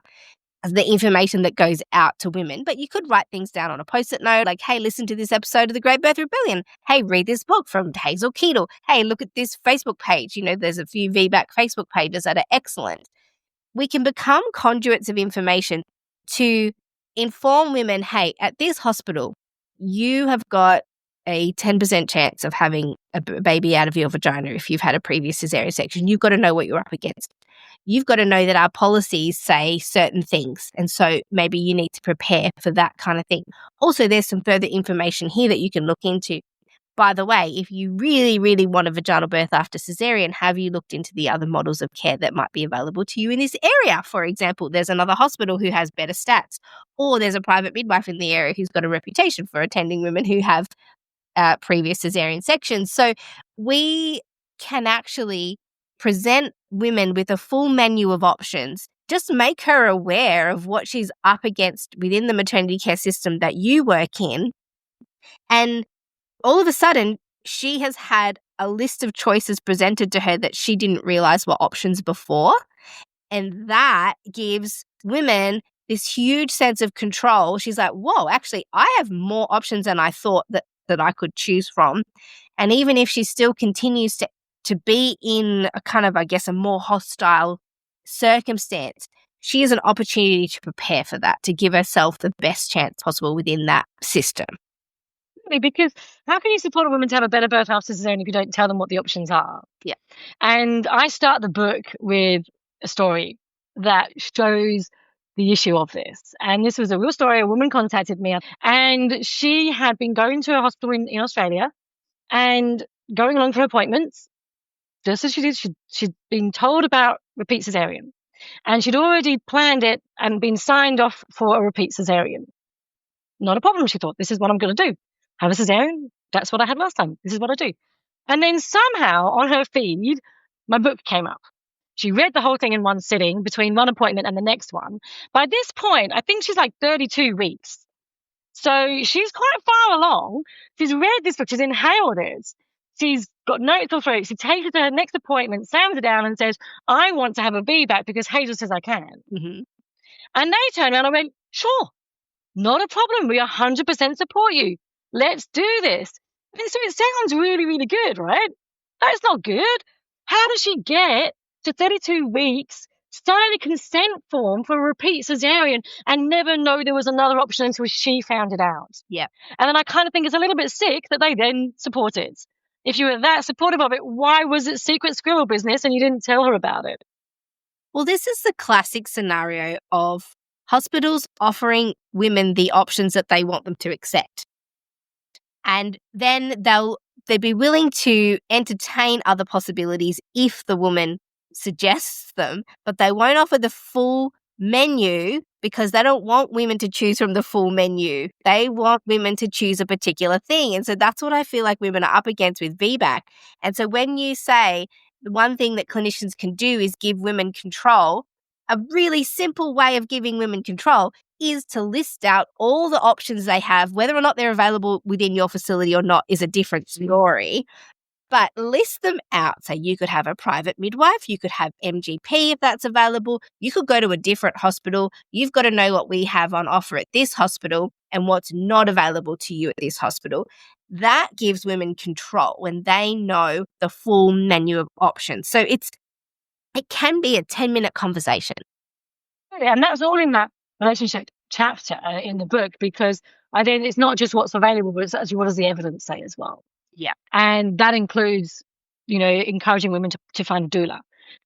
the information that goes out to women, but you could write things down on a post-it note like, hey, listen to this episode of The Great Birth Rebellion. Hey, read this book from Hazel Keedle. Hey, look at this Facebook page. There's a few VBAC Facebook pages that are excellent. We can become conduits of information to inform women, hey, at this hospital, you have got a 10% chance of having a baby out of your vagina if you've had a previous cesarean section. You've got to know what you're up against. You've got to know that our policies say certain things, and so maybe you need to prepare for that kind of thing. Also, there's some further information here that you can look into. By the way, if you really, really want a vaginal birth after cesarean, have you looked into the other models of care that might be available to you in this area? For example, there's another hospital who has better stats, or there's a private midwife in the area who's got a reputation for attending women who have previous cesarean sections. So we can actually present women with a full menu of options. Just make her aware of what she's up against within the maternity care system that you work in. And all of a sudden, she has had a list of choices presented to her that she didn't realize were options before. And that gives women this huge sense of control. She's like, whoa, actually, I have more options than I thought that I could choose from. And even if she still continues to be in a kind of, I guess, a more hostile circumstance, she has an opportunity to prepare for that, to give herself the best chance possible within that system. Because how can you support a woman to have a better birth after cesarean if you don't tell them what the options are? Yeah. And I start the book with a story that shows the issue of this. And this was a real story. A woman contacted me and she had been going to a hospital in Australia and going along for appointments. Just as she did, she'd been told about repeat cesarean. And she'd already planned it and been signed off for a repeat cesarean. Not a problem, she thought. This is what I'm going to do. Have a cesarean. That's what I had last time. This is what I do. And then somehow on her feed, my book came up. She read the whole thing in one sitting between one appointment and the next one. By this point, I think she's like 32 weeks. So she's quite far along. She's read this book. She's inhaled it. She's got notes all through it. She takes it to her next appointment, slams it down and says, I want to have a VBAC because Hazel says I can. Mm-hmm. And they turned around and went, sure, not a problem. We 100% support you. Let's do this. And so it sounds really, really good, right? That's not good. How does she get to 32 weeks, sign a consent form for a repeat cesarean and never know there was another option until she found it out? Yeah. And then I kind of think it's a little bit sick that they then support it. If you were that supportive of it, why was it secret squirrel business and you didn't tell her about it? Well, this is the classic scenario of hospitals offering women the options that they want them to accept. And then they'd be willing to entertain other possibilities if the woman suggests them, but they won't offer the full menu because they don't want women to choose from the full menu. They want women to choose a particular thing. And so that's what I feel like women are up against with VBAC. And so when you say the one thing that clinicians can do is give women control, a really simple way of giving women control is to list out all the options they have. Whether or not they're available within your facility or not is a different story. but list them out. So you could have a private midwife, you could have MGP if that's available, you could go to a different hospital. You've got to know what we have on offer at this hospital and what's not available to you at this hospital. That gives women control when they know the full menu of options. So it can be a 10-minute conversation. And that's all in that relationship chapter in the book, because I think it's not just what's available, but it's actually what does the evidence say as well. Yeah. And that includes, encouraging women to find a doula.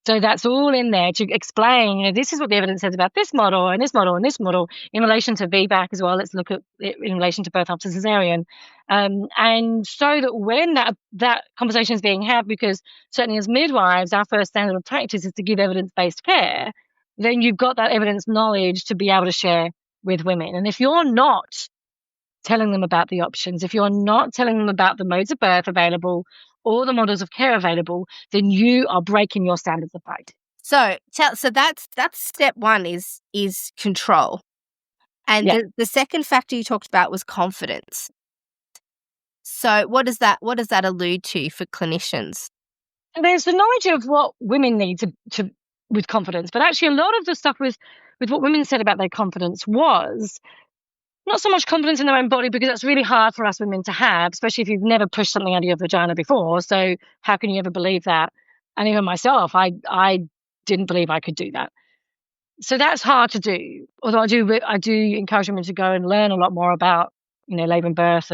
So that's all in there to explain, this is what the evidence says about this model and this model and this model in relation to VBAC as well. Let's look at it in relation to birth after caesarean. And so that when that conversation is being had, because certainly as midwives, our first standard of practice is to give evidence-based care, then you've got that evidence knowledge to be able to share with women. And if you're not telling them about the options, if you're not telling them about the modes of birth available or the models of care available, then you are breaking your standards of practice. So that's step one is control. And the second factor you talked about was confidence. So what does that allude to for clinicians? There's the knowledge of what women need to with confidence, but actually a lot of the stuff with what women said about their confidence was not so much confidence in their own body, because that's really hard for us women to have, especially if you've never pushed something out of your vagina before. So how can you ever believe that? And even myself, I didn't believe I could do that. So that's hard to do. Although I do encourage women to go and learn a lot more about, labor and birth,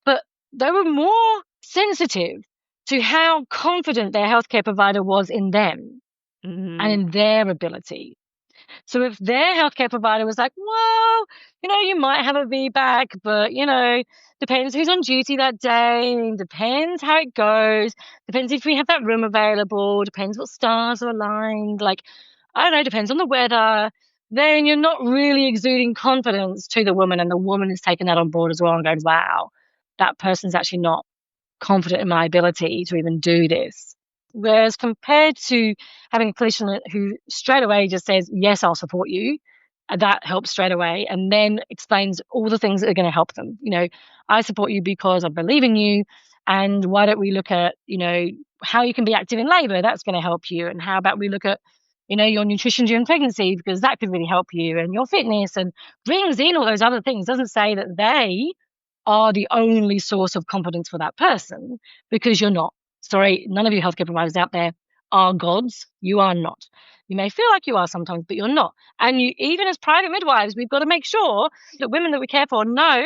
but they were more sensitive to how confident their healthcare provider was in them and in their ability. So if their healthcare provider was like, well, you might have a VBAC, but, depends who's on duty that day, depends how it goes, depends if we have that room available, depends what stars are aligned, I don't know, depends on the weather, then you're not really exuding confidence to the woman, and the woman is taking that on board as well and going, wow, that person's actually not confident in my ability to even do this. Whereas compared to having a clinician who straight away just says, yes, I'll support you, that helps straight away, and then explains all the things that are going to help them. I support you because I believe in you, and why don't we look at, how you can be active in labor? That's going to help you. And how about we look at, your nutrition during pregnancy, because that could really help you, and your fitness, and brings in all those other things. Doesn't say that they are the only source of confidence for that person, because you're not. Sorry, none of you healthcare providers out there are gods. You are not. You may feel like you are sometimes, but you're not. And even as private midwives, we've got to make sure that women that we care for know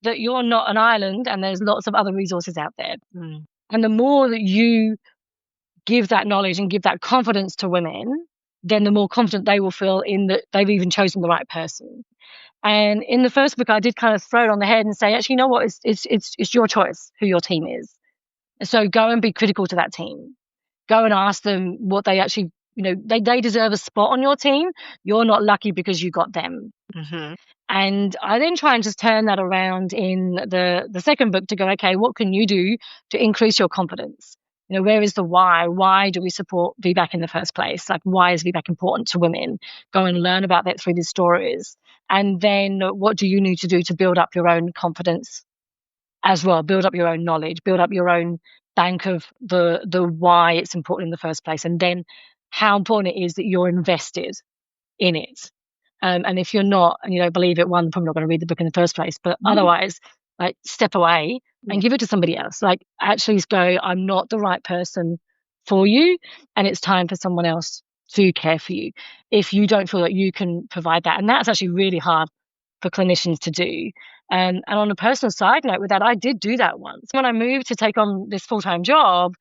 that you're not an island and there's lots of other resources out there. And the more that you give that knowledge and give that confidence to women, then the more confident they will feel in that they've even chosen the right person. And in the first book, I did kind of throw it on the head and say, actually, you know what? It's your choice who your team is. So go and be critical to that team. Go and ask them what they actually, they deserve a spot on your team. You're not lucky because you got them. And I then try and just turn that around in the second book to go, okay, what can you do to increase your confidence? Where is the why? Why do we support VBAC in the first place? Why is VBAC important to women? Go and learn about that through these stories. And then what do you need to do to build up your own confidence as well? Build up your own knowledge, build up your own bank of the why it's important in the first place. And then how important it is that you're invested in it. And if you're not, and you don't believe it, one, probably not going to read the book in the first place, but otherwise, step away and give it to somebody else. Actually go, I'm not the right person for you, and it's time for someone else to care for you if you don't feel that you can provide that. And that's actually really hard for clinicians to do. And on a personal side note with that, I did do that once. When I moved to take on this full-time job,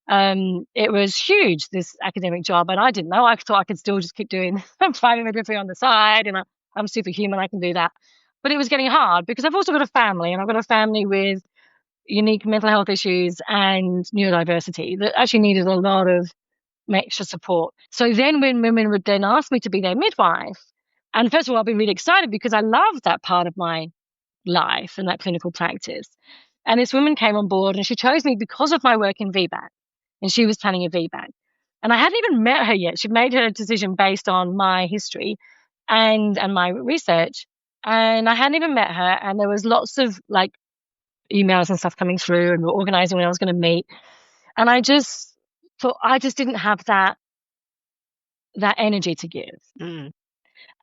it was huge, this academic job, and I didn't know. I thought I could still just keep doing private midwifery on the side, and I'm superhuman, I can do that. But it was getting hard because I've also got a family, and I've got a family with unique mental health issues and neurodiversity that actually needed a lot of extra support. So then when women would then ask me to be their midwife, and first of all, I've been really excited because I love that part of my life and that clinical practice. And this woman came on board, and she chose me because of my work in VBAC, and she was planning a VBAC. And I hadn't even met her yet. She'd made her decision based on my history and my research, and I hadn't even met her. And there was lots of emails and stuff coming through, and we were organizing when I was going to meet. And I just thought I just didn't have that energy to give. Mm.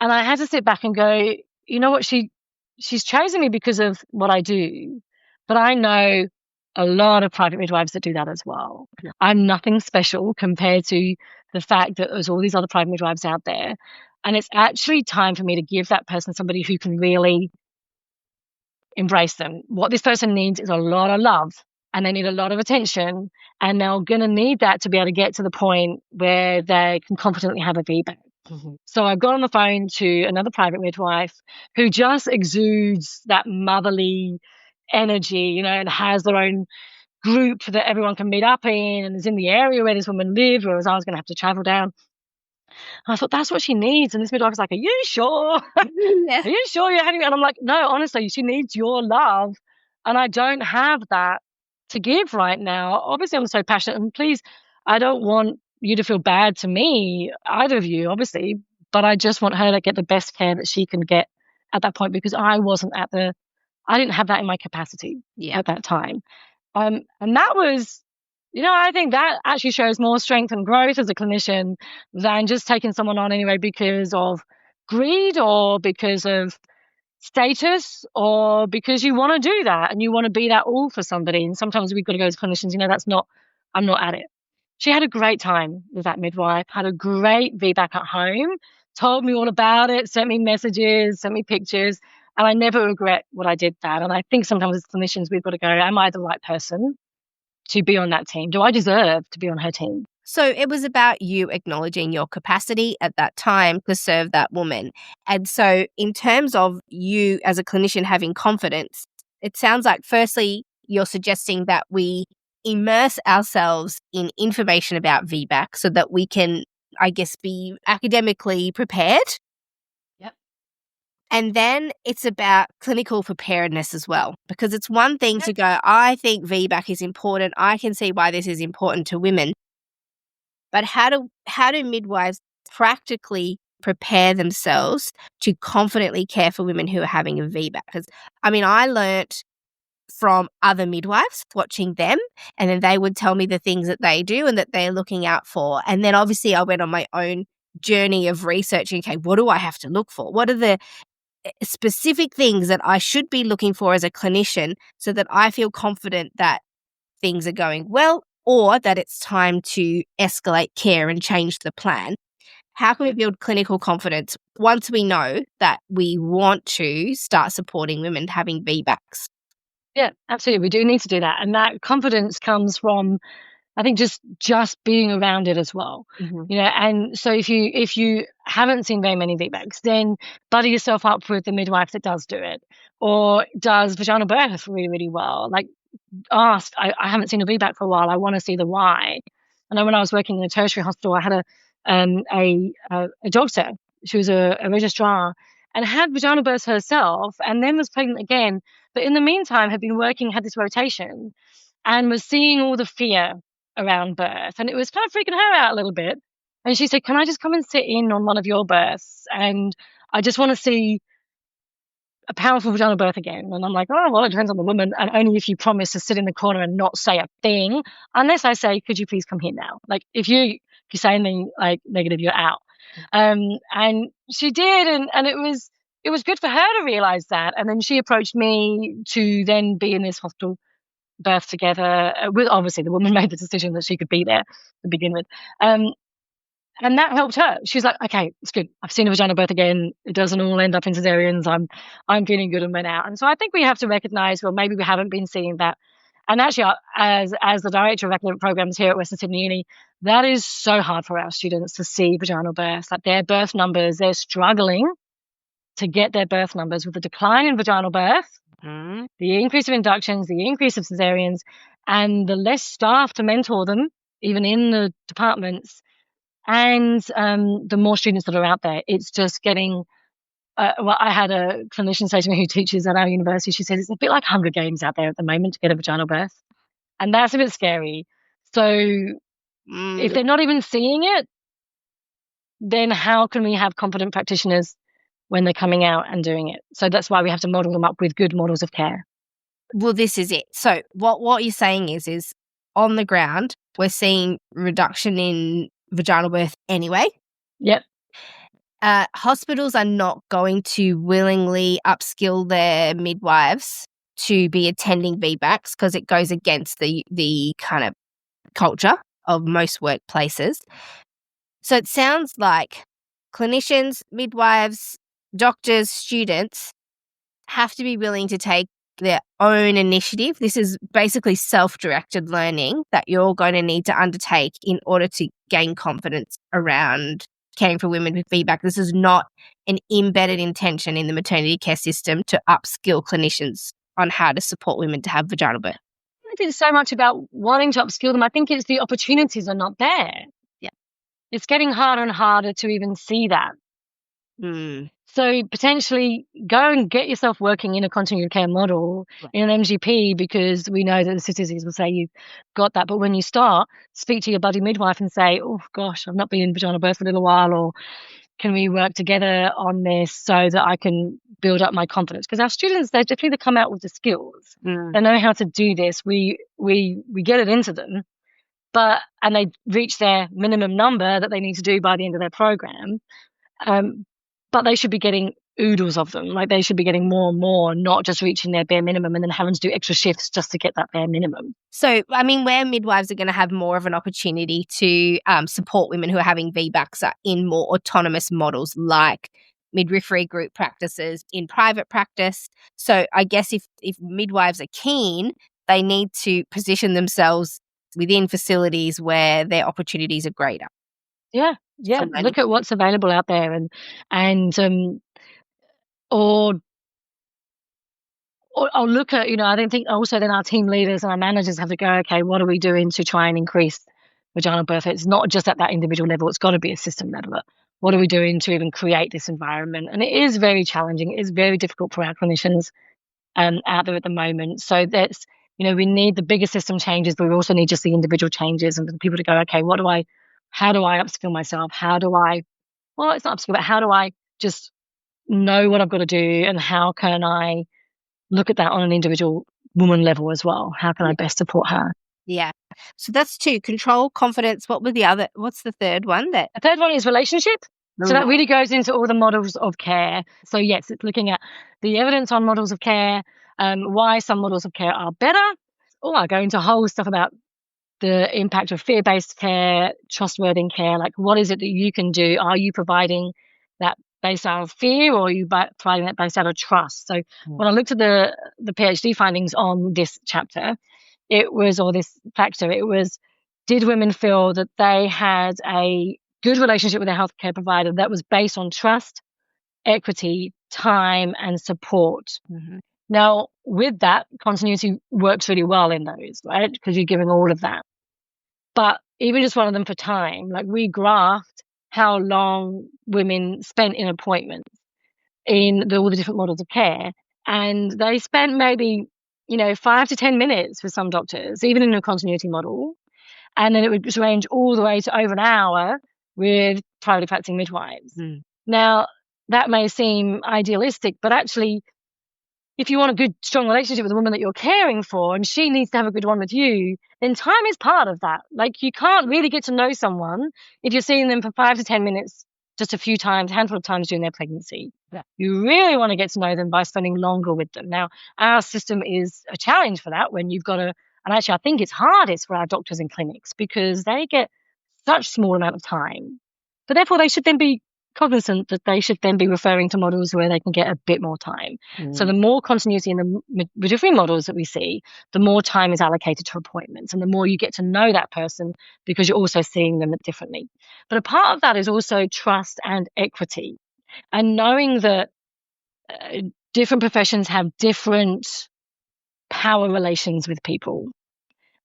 And I had to sit back and go, you know what, she's chosen me because of what I do, but I know a lot of private midwives that do that as well. Yeah. I'm nothing special compared to the fact that there's all these other private midwives out there. And it's actually time for me to give that person somebody who can really embrace them. What this person needs is a lot of love, and they need a lot of attention, and they're going to need that to be able to get to the point where they can confidently have a VBAC. Mm-hmm. So I've got on the phone to another private midwife who just exudes that motherly energy, and has their own group that everyone can meet up in, and is in the area where this woman lived, whereas I was going to have to travel down. I thought, that's what she needs. And this midwife was like, are you sure? Yeah. Are you sure you're having it? And I'm like, no, honestly, she needs your love. And I don't have that to give right now. Obviously, I'm so passionate. And please, I don't want you to feel bad to me, either of you, obviously. But I just want her to get the best care that she can get at that point, because I didn't have that in my capacity at that time. And that was, I think that actually shows more strength and growth as a clinician than just taking someone on anyway because of greed or because of status or because you want to do that and you want to be that all for somebody. And sometimes we've got to go as clinicians, I'm not at it. She had a great time with that midwife, had a great VBAC at home, told me all about it, sent me messages, sent me pictures. And I never regret what I did that. And I think sometimes as clinicians, we've got to go, am I the right person to be on that team? Do I deserve to be on her team? So it was about you acknowledging your capacity at that time to serve that woman. And so in terms of you as a clinician having confidence, it sounds like firstly, you're suggesting that we immerse ourselves in information about VBAC so that we can, I guess, be academically prepared. Yep. And then it's about clinical preparedness as well, because it's one thing to go, I think VBAC is important. I can see why this is important to women. But how do midwives practically prepare themselves to confidently care for women who are having a VBAC? Because, I learnt from other midwives watching them, and then they would tell me the things that they do and that they're looking out for. And then obviously I went on my own journey of researching, okay, what do I have to look for? What are the specific things that I should be looking for as a clinician so that I feel confident that things are going well, or that it's time to escalate care and change the plan? How can we build clinical confidence once we know that we want to start supporting women having VBACs? Yeah, absolutely. We do need to do that. And that confidence comes from, I think, just being around it as well. Mm-hmm. And so if you haven't seen very many VBACs, then buddy yourself up with the midwife that does do it or does vaginal birth really, really well. Like, ask, I haven't seen a VBAC for a while. I want to see the why. And then when I was working in a tertiary hospital, I had a doctor. She was a registrar and had vaginal birth herself and then was pregnant again. But in the meantime, had been working, had this rotation and was seeing all the fear around birth. And it was kind of freaking her out a little bit. And she said, can I just come and sit in on one of your births? And I just want to see a powerful vaginal birth again. And I'm like, oh, well, it depends on the woman. And only if you promise to sit in the corner and not say a thing, unless I say, could you please come here now? Like, if you say anything like negative, you're out. And she did. And it was good for her to realize that. And then she approached me to then be in this hospital birth together. With obviously the woman made the decision that she could be there to begin with. And that helped her. She's like, okay, it's good. I've seen a vaginal birth again. It doesn't all end up in cesareans. I'm feeling good and went out. And so I think we have to recognize, well, maybe we haven't been seeing that. And actually, as the director of academic programs here at Western Sydney Uni, that is so hard for our students to see vaginal births. Like their birth numbers, they're struggling to get their birth numbers with the decline in vaginal birth, the increase of inductions, the increase of cesareans, and the less staff to mentor them, even in the departments. And the more students that are out there, it's just getting, well, I had a clinician say to me who teaches at our university, she said, it's a bit like Hunger Games out there at the moment to get a vaginal birth. And that's a bit scary. So if they're not even seeing it, then how can we have competent practitioners when they're coming out and doing it? So that's why we have to model them up with good models of care. Well, this is it. So what you're saying is on the ground, we're seeing reduction in vaginal birth anyway. Yep. Hospitals are not going to willingly upskill their midwives to be attending VBACs because it goes against the kind of culture of most workplaces. So it sounds like clinicians, midwives, doctors, students have to be willing to take their own initiative. This is basically self-directed learning that you're going to need to undertake in order to gain confidence around caring for women with VBAC. This is not an embedded intention in the maternity care system to upskill clinicians on how to support women to have vaginal birth. I don't think it's so much about wanting to upskill them. I think it's the opportunities are not there. Yeah. It's getting harder and harder to even see that. So potentially go and get yourself working in a continuity care model, in an MGP, because we know that the statistics will say you've got that. But when you start, speak to your buddy midwife and say, oh gosh, I've not been in vaginal birth for a little while, or can we work together on this so that I can build up my confidence? Because our students, they definitely come out with the skills. They know how to do this. We get it into them, and they reach their minimum number that they need to do by the end of their program. But they should be getting oodles of them. Like, they should be getting more and more, not just reaching their bare minimum and then having to do extra shifts just to get that bare minimum. So, I mean, where midwives are going to have more of an opportunity to support women who are having VBACs are in more autonomous models like midwifery group practices in private practice. So I guess if midwives are keen, they need to position themselves within facilities where their opportunities are greater. Yeah. Look at what's available out there, or I'll look at, I don't think also then our team leaders and our managers have to go, okay, what are we doing to try and increase vaginal birth? It's not just at that individual level, it's got to be a system level. What are we doing to even create this environment? And it is very challenging. It is very difficult for our clinicians out there at the moment. So that's, we need the bigger system changes, but we also need just the individual changes and for people to go, okay, how do I upskill myself? It's not upskill, but how do I just know what I've got to do, and how can I look at that on an individual woman level as well? How can I best support her? Yeah. So that's 2, control, confidence. What's the third one? The third one is relationship. So that really goes into all the models of care. So yes, it's looking at the evidence on models of care, why some models of care are better. I go into whole stuff about the impact of fear-based care, trustworthy care. Like, what is it that you can do? Are you providing that based out of fear, or are you providing that based out of trust? So when I looked at the PhD findings on this chapter, it was did women feel that they had a good relationship with their healthcare provider that was based on trust, equity, time, and support? Now, with that, continuity works really well in those, right? Because you're giving all of that. But even just one of them for time, like, we graphed how long women spent in appointments in all the different models of care. And they spent maybe, 5 to 10 minutes with some doctors, even in a continuity model. And then it would range all the way to over an hour with privately practicing midwives. Now, that may seem idealistic, but actually, if you want a good, strong relationship with the woman that you're caring for, and she needs to have a good one with you, then time is part of that. Like, you can't really get to know someone if you're seeing them for 5 to 10 minutes, just a handful of times during their pregnancy. Yeah. You really want to get to know them by spending longer with them. Now, our system is a challenge for that, when you've got and actually I think it's hardest for our doctors in clinics, because they get such small amount of time. But therefore, they should then be cognizant that they should then be referring to models where they can get a bit more time. So the more continuity in the midwifery models that we see, the more time is allocated to appointments, and the more you get to know that person, because you're also seeing them differently. But a part of that is also trust and equity, and knowing that different professions have different power relations with people.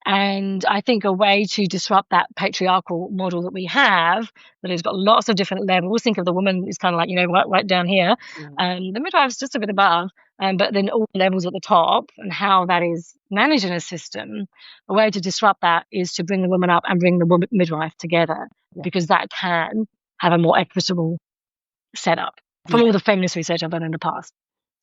And I think a way to disrupt that patriarchal model that we have, that has got lots of different levels. Think of the woman is kind of like, right down here. The midwife's just a bit above, but then all the levels at the top, and how that is managed in a system. A way to disrupt that is to bring the woman up and bring the midwife together, because that can have a more equitable setup from all the feminist research I've done in the past.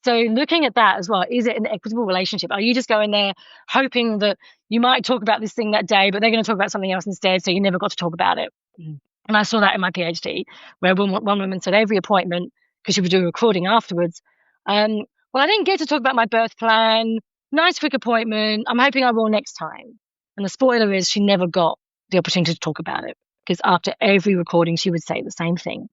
So looking at that as well, is it an equitable relationship? Are you just going there hoping that you might talk about this thing that day, but they're going to talk about something else instead, so you never got to talk about it? And I saw that in my PhD, where one woman said every appointment, because she would do a recording afterwards, well, I didn't get to talk about my birth plan. Nice quick appointment. I'm hoping I will next time. And the spoiler is she never got the opportunity to talk about it, because after every recording, she would say the same thing.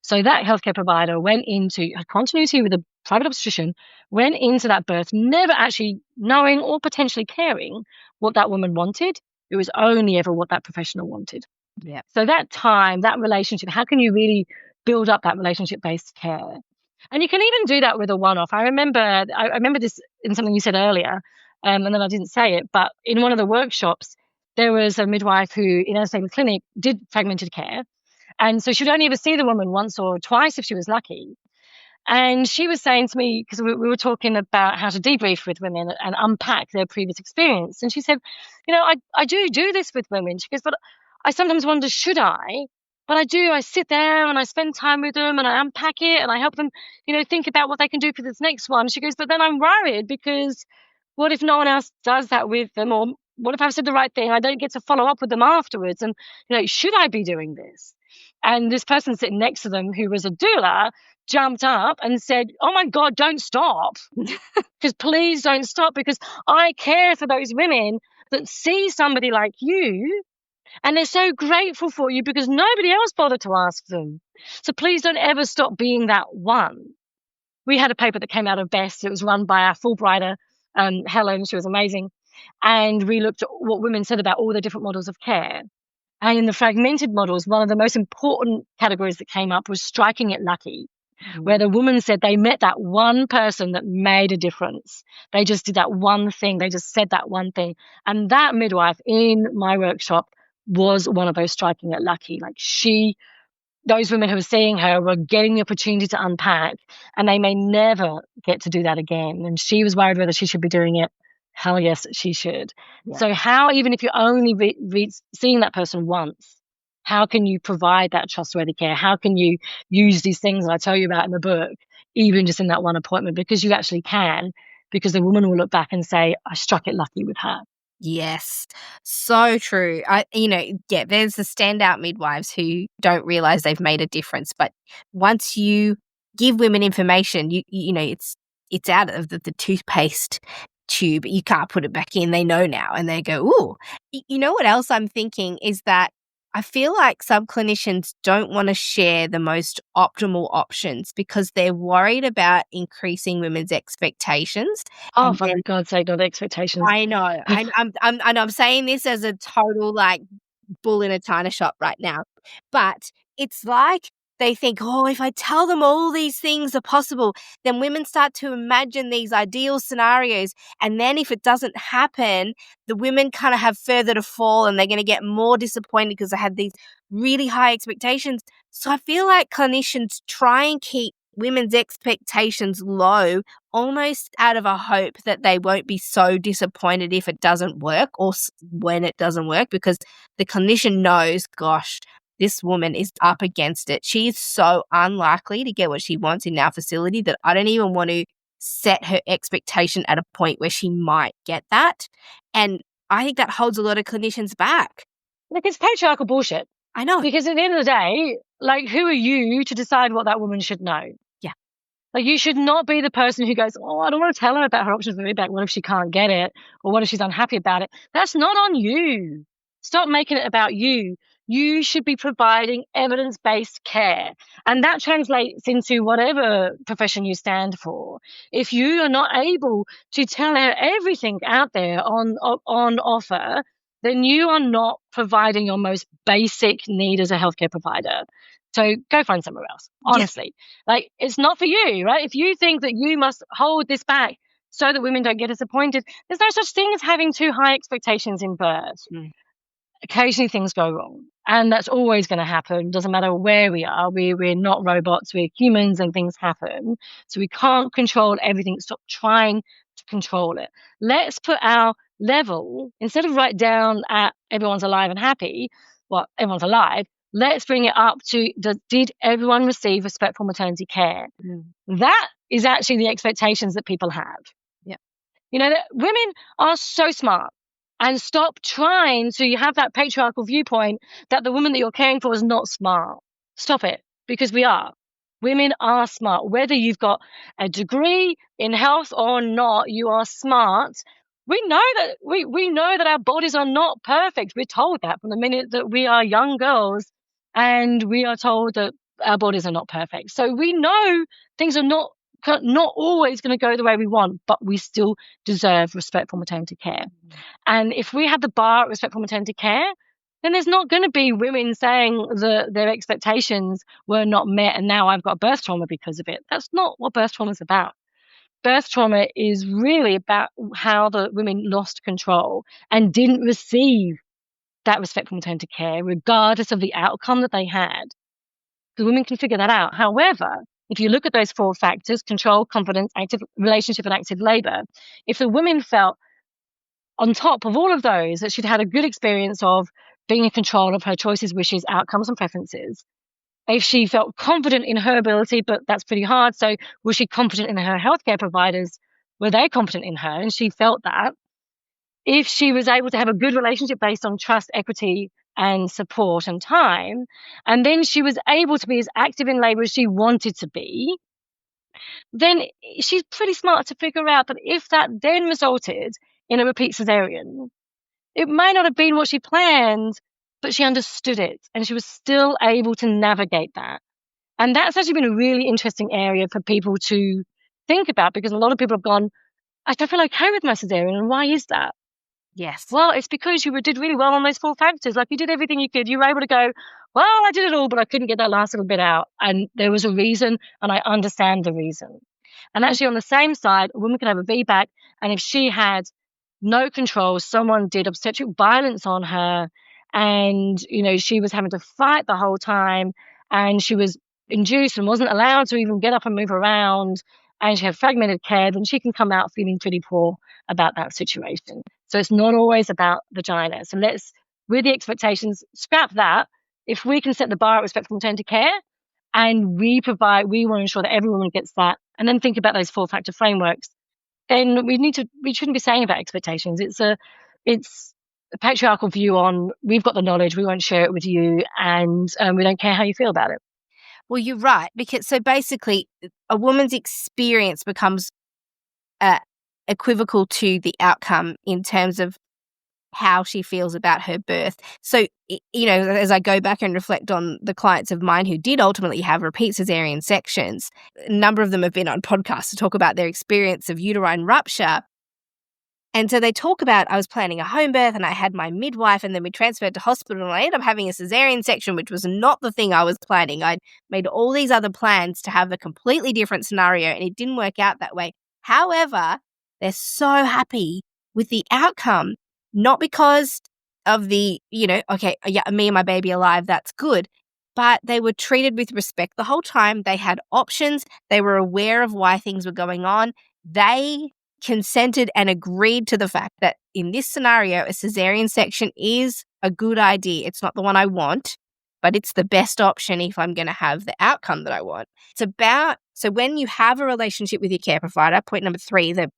So that healthcare provider went into a continuity with a private obstetrician, went into that birth, never actually knowing or potentially caring what that woman wanted. It was only ever what that professional wanted. Yeah. So that time, that relationship, how can you really build up that relationship-based care? And you can even do that with a one-off. I remember this in something you said earlier, and then I didn't say it, but in one of the workshops, there was a midwife who, in her same clinic, did fragmented care. And so she would only ever see the woman once or twice if she was lucky. And she was saying to me, because we were talking about how to debrief with women and unpack their previous experience. And she said, I do this with women. She goes, but I sometimes wonder, should I? But I do. I sit there and I spend time with them and I unpack it and I help them, think about what they can do for this next one. She goes, but then I'm worried because what if no one else does that with them? Or what if I've said the right thing? I don't get to follow up with them afterwards. And, should I be doing this? And this person sitting next to them, who was a doula, jumped up and said, oh my God, don't stop. Because please don't stop, because I care for those women that see somebody like you and they're so grateful for you because nobody else bothered to ask them. So please don't ever stop being that one. We had a paper that came out of BEST. It was run by our Fulbrighter, Helen. She was amazing. And we looked at what women said about all the different models of care. And in the fragmented models, one of the most important categories that came up was striking it lucky, where the woman said they met that one person that made a difference. They just did that one thing. They just said that one thing. And that midwife in my workshop was one of those striking it lucky. Like those women who were seeing her were getting the opportunity to unpack, and they may never get to do that again. And she was worried whether she should be doing it. Hell yes, she should. Yeah. So how, even if you're only seeing that person once, how can you provide that trustworthy care? How can you use these things that I tell you about in the book, even just in that one appointment? Because you actually can, because the woman will look back and say, I struck it lucky with her. Yes, so true. There's the standout midwives who don't realize they've made a difference. But once you give women information, it's out of the toothpaste tube. You can't put it back in. They know now, and they go, ooh. You know what else I'm thinking is that I feel like some clinicians don't want to share the most optimal options because they're worried about increasing women's expectations. Oh, for God's sake, not expectations. I know. I'm saying this as a total bull in a china shop right now. But it's like they think, oh, if I tell them all these things are possible, then women start to imagine these ideal scenarios. And then if it doesn't happen, the women kind of have further to fall and they're going to get more disappointed because they had these really high expectations. So I feel like clinicians try and keep women's expectations low, almost out of a hope that they won't be so disappointed if it doesn't work or when it doesn't work, because the clinician knows, gosh, this woman is up against it. She is so unlikely to get what she wants in our facility that I don't even want to set her expectation at a point where she might get that. And I think that holds a lot of clinicians back. Like, it's patriarchal bullshit. I know. Because at the end of the day, who are you to decide what that woman should know? Yeah. You should not be the person who goes, oh, I don't want to tell her about her options for feedback. What if she can't get it? Or what if she's unhappy about it? That's not on you. Stop making it about you. You should be providing evidence-based care. And that translates into whatever profession you stand for. If you are not able to tell her everything out there on offer, then you are not providing your most basic need as a healthcare provider. So go find somewhere else, honestly. Yeah. It's not for you, right? If you think that you must hold this back so that women don't get disappointed, there's no such thing as having too high expectations in birth. Occasionally things go wrong, and that's always going to happen. Doesn't matter where we are. We're not robots. We're humans, and things happen. So we can't control everything. Stop trying to control it. Let's put our level, instead of right down at everyone's alive and happy, well, everyone's alive, let's bring it up to, did everyone receive respectful maternity care? That is actually the expectations that people have. Yeah. That women are so smart, and stop trying to have that patriarchal viewpoint that the woman that you're caring for is not smart. Stop it, because we are. Women are smart. Whether you've got a degree in health or not, you are smart. We know that we know that our bodies are not perfect. We're told that from the minute that we are young girls, and we are told that our bodies are not perfect. So we know things are not always going to go the way we want, but we still deserve respectful maternity care. And if we had the bar at respectful maternity care, then there's not going to be women saying that their expectations were not met and now I've got birth trauma because of it. That's not what birth trauma is about. Birth trauma is really about how the women lost control and didn't receive that respectful maternity care, regardless of the outcome that they had. The women can figure that out. However, if you look at those 4 factors, control, confidence, active relationship, and active labor, if the women felt on top of all of those that she'd had a good experience of being in control of her choices, wishes, outcomes, and preferences, if she felt confident in her ability, but that's pretty hard, so was she confident in her healthcare providers? Were they confident in her? And she felt that. If she was able to have a good relationship based on trust, equity, and support and time, and then she was able to be as active in labor as she wanted to be, then she's pretty smart to figure out that if that then resulted in a repeat cesarean, it may not have been what she planned, but she understood it and she was still able to navigate that. And that's actually been a really interesting area for people to think about, because a lot of people have gone, I don't feel okay with my cesarean. And why is that? Yes. Well, it's because you did really well on those 4 factors. Like, you did everything you could. You were able to go, well, I did it all, but I couldn't get that last little bit out. And there was a reason, and I understand the reason. And actually, on the same side, a woman could have a VBAC, and if she had no control, someone did obstetric violence on her, and she was having to fight the whole time, and she was induced and wasn't allowed to even get up and move around, and she had fragmented care, then she can come out feeling pretty poor about that situation. So it's not always about vagina. So with the expectations, scrap that. If we can set the bar at respectful maternity care, and we want to ensure that every woman gets that, and then think about those 4-factor frameworks, then we shouldn't be saying about expectations. It's a patriarchal view on, we've got the knowledge, we won't share it with you, and we don't care how you feel about it. Well, you're right, because so basically a woman's experience becomes equivocal to the outcome in terms of how she feels about her birth. So, as I go back and reflect on the clients of mine who did ultimately have repeat cesarean sections, a number of them have been on podcasts to talk about their experience of uterine rupture. And so they talk about, I was planning a home birth and I had my midwife, and then we transferred to hospital and I ended up having a cesarean section, which was not the thing I was planning. I'd made all these other plans to have a completely different scenario and it didn't work out that way. However, they're so happy with the outcome, not because of the, okay, yeah, me and my baby alive, that's good. But they were treated with respect the whole time. They had options. They were aware of why things were going on. They consented and agreed to the fact that in this scenario, a cesarean section is a good idea. It's not the one I want, but it's the best option if I'm going to have the outcome that I want. So when you have a relationship with your care provider, point number 3, the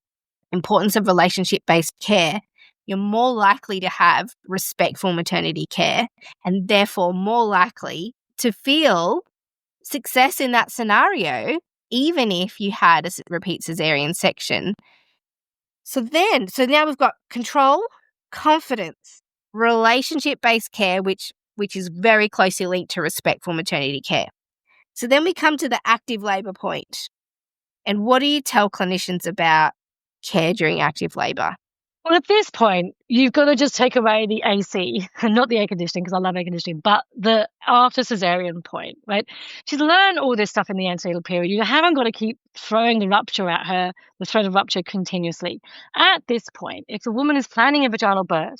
importance of relationship-based care, you're more likely to have respectful maternity care and therefore more likely to feel success in that scenario, even if you had a repeat cesarean section. So now we've got control, confidence, relationship-based care, which is very closely linked to respectful maternity care. So then we come to the active labour point. And what do you tell clinicians about care during active labour? Well, at this point, you've got to just take away the AC, not the air conditioning, because I love air conditioning, but the after cesarean point, right? She's learned all this stuff in the antenatal period. You haven't got to keep throwing the rupture at her, the threat of rupture continuously. At this point, if the woman is planning a vaginal birth,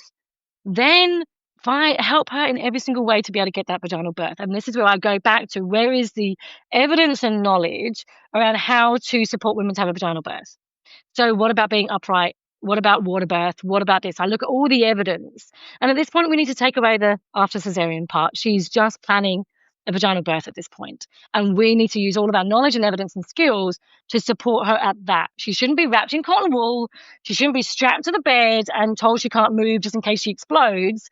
then help her in every single way to be able to get that vaginal birth. And this is where I go back to, where is the evidence and knowledge around how to support women to have a vaginal birth? So what about being upright? What about water birth? What about this? I look at all the evidence. And at this point, we need to take away the after cesarean part. She's just planning a vaginal birth at this point. And we need to use all of our knowledge and evidence and skills to support her at that. She shouldn't be wrapped in cotton wool. She shouldn't be strapped to the bed and told she can't move just in case she explodes.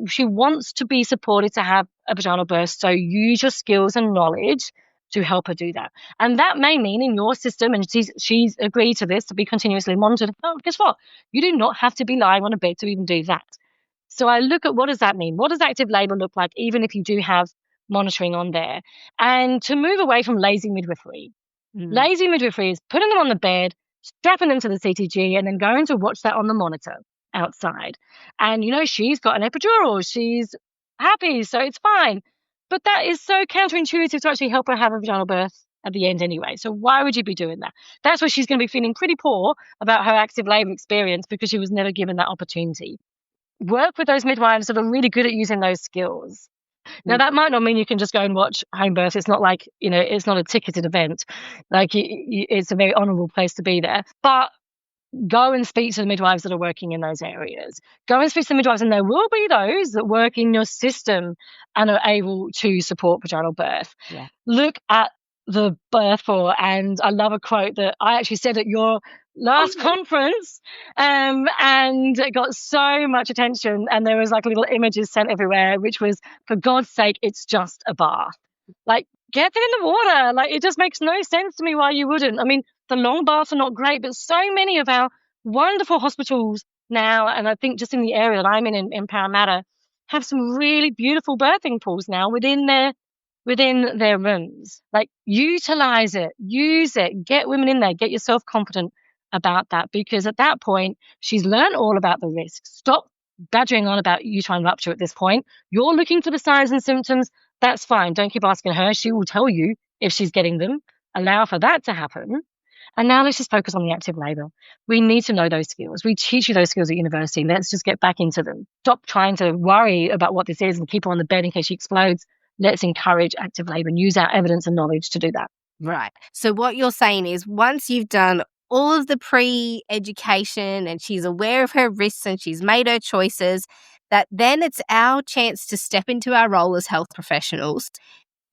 She wants to be supported to have a vaginal birth. So use your skills and knowledge to help her do that. And that may mean in your system, and she's agreed to this, to be continuously monitored. Oh, guess what? You do not have to be lying on a bed to even do that. So I look at, what does that mean? What does active labor look like, even if you do have monitoring on there? And to move away from lazy midwifery. Lazy midwifery is putting them on the bed, strapping them to the CTG, and then going to watch that on the monitor outside. And, she's got an epidural. She's happy, so it's fine. But that is so counterintuitive to actually help her have a vaginal birth at the end anyway. So why would you be doing that? That's where she's going to be feeling pretty poor about her active labor experience, because she was never given that opportunity. Work with those midwives that are really good at using those skills. Now, that might not mean you can just go and watch home birth. It's not like, it's not a ticketed event. Like, it's a very honourable place to be there. But go and speak to the midwives that are working in those areas. Go and speak to the midwives, and there will be those that work in your system and are able to support vaginal birth. Yeah. Look at the birth for, and I love a quote that I actually said at your last conference, and it got so much attention, and there was like little images sent everywhere, which was, for God's sake, it's just a bath. Like, get them in the water. Like, it just makes no sense to me why you wouldn't. I mean, the long baths are not great, but so many of our wonderful hospitals now, and I think just in the area that I'm in Parramatta, have some really beautiful birthing pools now within their rooms. Like, utilize it, use it, get women in there, get yourself confident about that, because at that point, she's learned all about the risks. Stop badgering on about uterine rupture at this point. You're looking for the signs and symptoms. That's fine. Don't keep asking her. She will tell you if she's getting them. Allow for that to happen. And now let's just focus on the active labour. We need to know those skills. We teach you those skills at university. Let's just get back into them. Stop trying to worry about what this is and keep her on the bed in case she explodes. Let's encourage active labour and use our evidence and knowledge to do that. Right. So what you're saying is, once you've done all of the pre-education and she's aware of her risks and she's made her choices, that then it's our chance to step into our role as health professionals,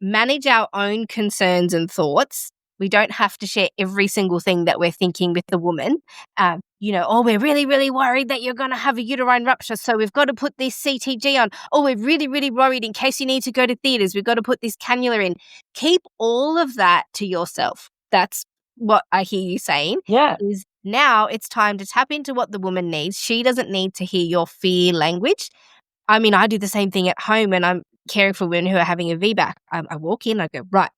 manage our own concerns and thoughts. We don't have to share every single thing that we're thinking with the woman. We're really, really worried that you're going to have a uterine rupture, so we've got to put this CTG on. Oh, we're really, really worried in case you need to go to theatres, we've got to put this cannula in. Keep all of that to yourself. That's what I hear you saying. Yeah. Is now it's time to tap into what the woman needs. She doesn't need to hear your fear language. I mean, I do the same thing at home when I'm caring for women who are having a VBAC. I walk in, I go, right,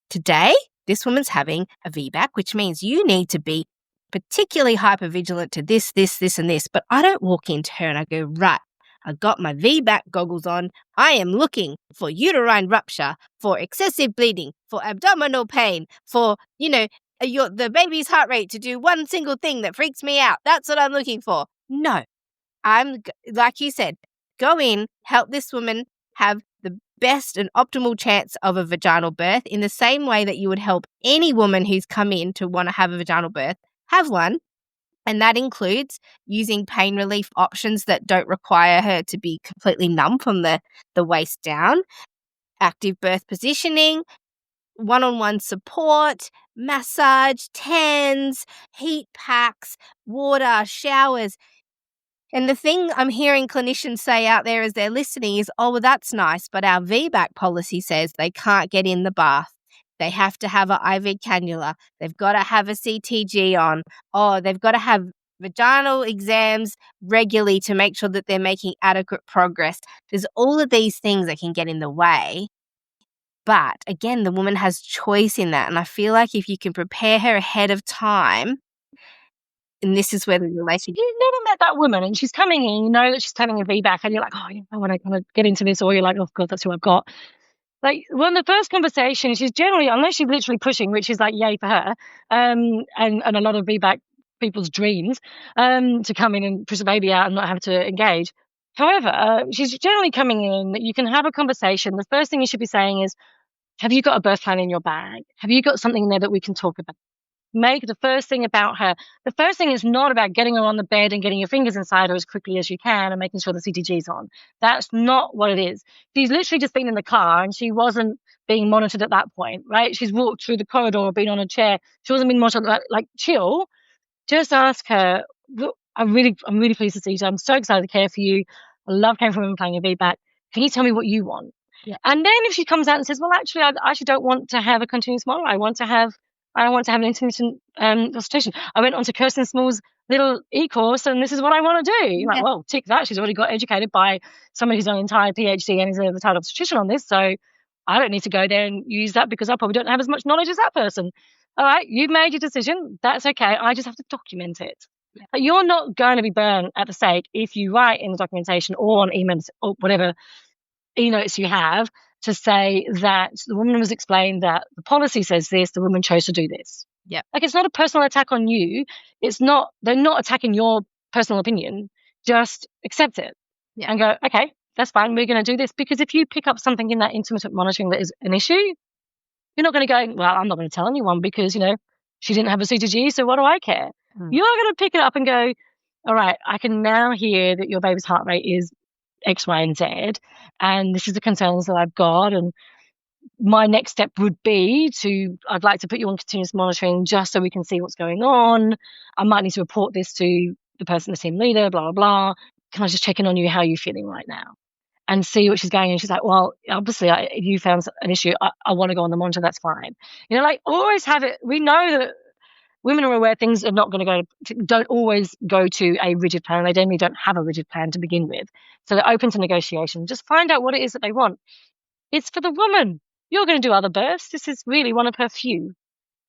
today this woman's having a VBAC, which means you need to be particularly hypervigilant to this, and this. But I don't walk into her and I go, right, I got my VBAC goggles on. I am looking for uterine rupture, for excessive bleeding, for abdominal pain, for, the baby's heart rate to do one single thing that freaks me out. That's what I'm looking for. No, I'm, like you said, go in, help this woman have the best and optimal chance of a vaginal birth in the same way that you would help any woman who's come in to want to have a vaginal birth have one. And that includes using pain relief options that don't require her to be completely numb from the waist down, active birth positioning, one-on-one support, massage, TENS, heat packs, water, showers. And the thing I'm hearing clinicians say out there as they're listening is, oh, well, that's nice, but our VBAC policy says they can't get in the bath. They have to have an IV cannula. They've got to have a CTG on. Oh, they've got to have vaginal exams regularly to make sure that they're making adequate progress. There's all of these things that can get in the way. But again, the woman has choice in that. And I feel like if you can prepare her ahead of time, and this is where the relationship. You've never met that woman and she's coming in, you know that she's having a VBAC, and you're like, oh, I want to kind of get into this, or you're like, oh, God, that's who I've got. Like, when the first conversation, she's generally, unless she's literally pushing, which is like, yay for her, and a lot of VBAC people's dreams, to come in and push the baby out and not have to engage. However, she's generally coming in, you can have a conversation. The first thing you should be saying is, have you got a birth plan in your bag? Have you got something in there that we can talk about? make the first thing about her. The first thing is not about getting her on the bed and getting your fingers inside her as quickly as you can and making sure the CTG's on. That's not what it is. She's literally just been in the car and she wasn't being monitored at that point, right? She's walked through the corridor or been on a chair. She wasn't being monitored. Like chill. Just ask her, look, I'm really pleased to see you. I'm so excited to care for you. I love caring for women playing your feedback. Can you tell me what you want? Yeah. And then if she comes out and says, well, actually, I actually don't want to have a continuous model. I want to have an intermittent consultation. I went on to Kirsten Small's little e-course and this is what I want to do. You're like, well, tick that. She's already got educated by somebody who's done an entire PhD and is a retired obstetrician on this. So I don't need to go there and use that because I probably don't have as much knowledge as that person. All right, you've made your decision. That's okay. I just have to document it. Yeah. But you're not going to be burned at the stake if you write in the documentation or on emails or whatever e-notes you have to say that the woman was explained that the policy says this, the woman chose to do this. Yeah. Like it's not a personal attack on you. They're not attacking your personal opinion. Just accept it and go, okay, that's fine. We're going to do this. Because if you pick up something in that intermittent monitoring that is an issue, you're not going to go, well, I'm not going to tell anyone because, she didn't have a CTG, so what do I care? You're going to pick it up and go, all right, I can now hear that your baby's heart rate is X, Y, and Z, and this is the concerns that I've got, and my next step would be I'd like to put you on continuous monitoring just so we can see what's going on. I might need to report this to the person, the team leader, blah, blah, blah. Can I just check in on you? How are you feeling right now? And see what she's going. And she's like, well, obviously, if you found an issue, I want to go on the monitor. That's fine. Always have it. We know that women are aware things are not going to don't always go to a rigid plan. They generally don't have a rigid plan to begin with. So they're open to negotiation. Just find out what it is that they want. It's for the woman. You're going to do other births. This is really one of her few.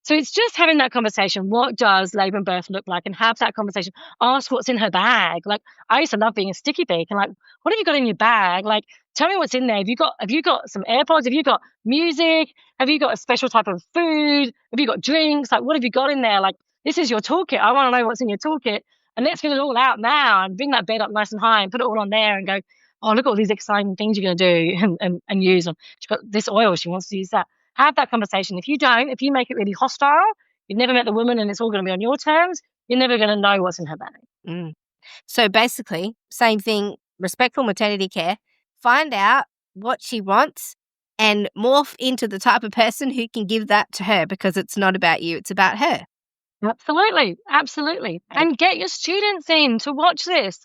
So it's just having that conversation. What does labour and birth look like? And have that conversation. Ask what's in her bag. Like, I used to love being a sticky beak and like, what have you got in your bag? Like, tell me what's in there. Have you got some AirPods? Have you got music? Have you got a special type of food? Have you got drinks? Like, what have you got in there? Like, this is your toolkit. I want to know what's in your toolkit. And let's get it all out now and bring that bed up nice and high and put it all on there and go, oh, look at all these exciting things you're going to do and use them. She's got this oil. She wants to use that. Have that conversation. If you make it really hostile, you've never met the woman and it's all going to be on your terms, you're never going to know what's in her bag. So basically, same thing, respectful maternity care, find out what she wants and morph into the type of person who can give that to her because it's not about you, it's about her. Absolutely. And get your students in to watch this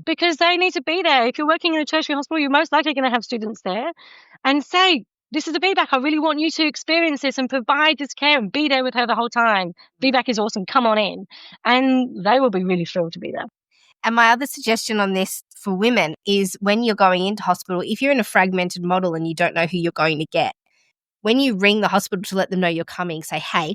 because they need to be there. If you're working in a tertiary hospital, you're most likely going to have students there and say, this is the feedback. I really want you to experience this and provide this care and be there with her the whole time. Feedback is awesome. Come on in. And they will be really thrilled to be there. And my other suggestion on this for women is when you're going into hospital, if you're in a fragmented model and you don't know who you're going to get, when you ring the hospital to let them know you're coming, say, hey,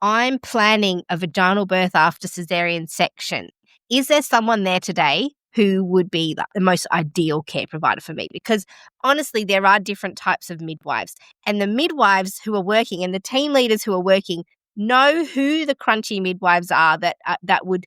I'm planning a vaginal birth after caesarean section. Is there someone there today who would be the most ideal care provider for me? Because honestly, there are different types of midwives, and the midwives who are working and the team leaders who are working know who the crunchy midwives are that would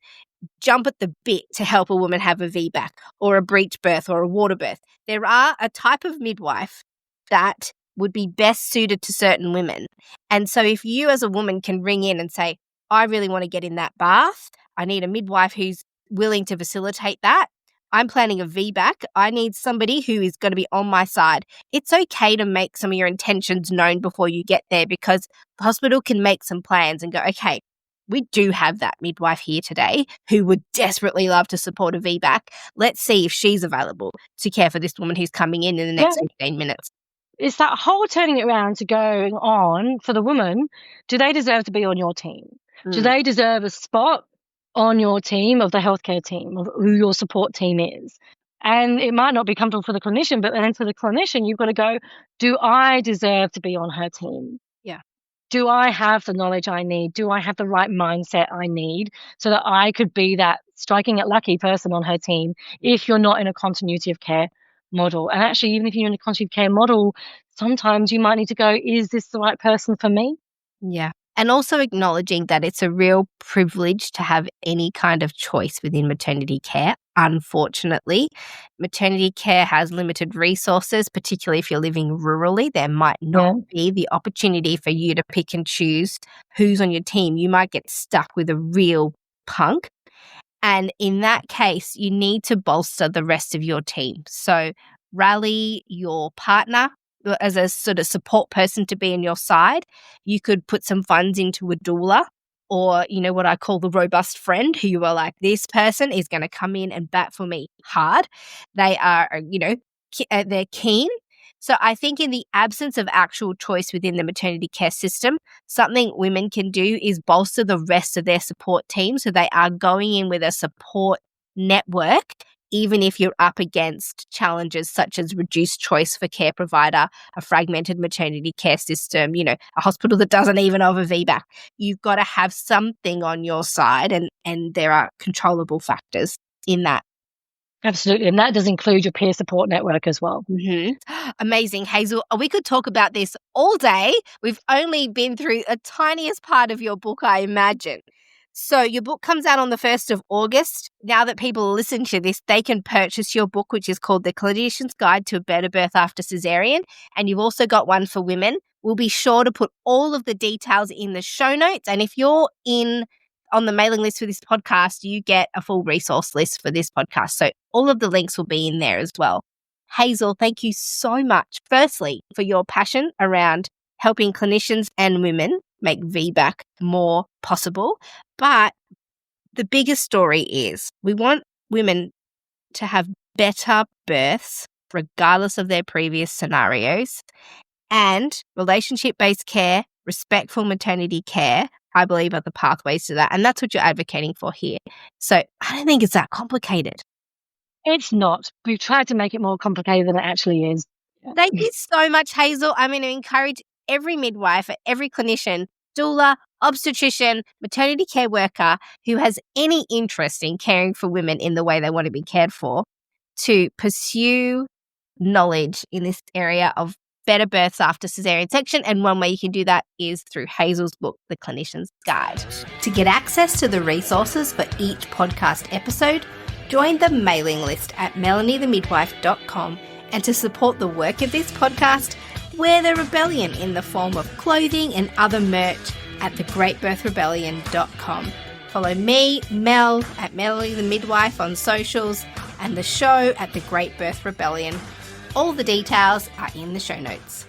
jump at the bit to help a woman have a VBAC or a breech birth or a water birth. There are a type of midwife that would be best suited to certain women. And so if you as a woman can ring in and say, I really want to get in that bath, I need a midwife who's willing to facilitate that. I'm planning a VBAC. I need somebody who is going to be on my side. It's okay to make some of your intentions known before you get there because the hospital can make some plans and go, okay, we do have that midwife here today who would desperately love to support a VBAC. Let's see if she's available to care for this woman who's coming in the next 15 minutes. It's that whole turning it around to going on for the woman. Do they deserve to be on your team? Do they deserve a spot on your team of the healthcare team, of who your support team is? And it might not be comfortable for the clinician, but then for the clinician, you've got to go, do I deserve to be on her team? Yeah. Do I have the knowledge I need? Do I have the right mindset I need so that I could be that striking it lucky person on her team if you're not in a continuity of care model? And actually, even if you're in a continuity of care model, sometimes you might need to go, is this the right person for me? Yeah. And also acknowledging that it's a real privilege to have any kind of choice within maternity care. Unfortunately, maternity care has limited resources, particularly if you're living rurally. There might not be the opportunity for you to pick and choose who's on your team. You might get stuck with a real punk. And in that case, you need to bolster the rest of your team. So rally your partner as a sort of support person to be on your side. You could put some funds into a doula, or, what I call the robust friend, who you are like, this person is going to come in and bat for me hard. They are, they're keen. So I think in the absence of actual choice within the maternity care system, something women can do is bolster the rest of their support team, so they are going in with a support network, even if you're up against challenges such as reduced choice for care provider, a fragmented maternity care system, a hospital that doesn't even offer VBAC. You've got to have something on your side, and there are controllable factors in that. Absolutely. And that does include your peer support network as well. Mm-hmm. Amazing, Hazel. We could talk about this all day. We've only been through a tiniest part of your book, I imagine. So your book comes out on the 1st of August. Now that people listen to this, they can purchase your book, which is called The Clinician's Guide to a Better Birth After Caesarean. And you've also got one for women. We'll be sure to put all of the details in the show notes. And if you're on the mailing list for this podcast, you get a full resource list for this podcast. So all of the links will be in there as well. Hazel, thank you so much, firstly, for your passion around helping clinicians and women make VBAC more possible. But the biggest story is we want women to have better births, regardless of their previous scenarios, and relationship-based care, respectful maternity care, I believe, are the pathways to that. And that's what you're advocating for here. So I don't think it's that complicated. It's not. We've tried to make it more complicated than it actually is. Thank you so much, Hazel. I'm going to encourage every midwife, every clinician, doula, obstetrician, maternity care worker who has any interest in caring for women in the way they want to be cared for to pursue knowledge in this area of better births after caesarean section. And one way you can do that is through Hazel's book, The Clinician's Guide. To get access to the resources for each podcast episode, join the mailing list at melaniethemidwife.com. And to support the work of this podcast, wear the rebellion in the form of clothing and other merch at thegreatbirthrebellion.com. Follow me, Mel, at Melanie the Midwife on socials, and the show at The Great Birth Rebellion. All the details are in the show notes.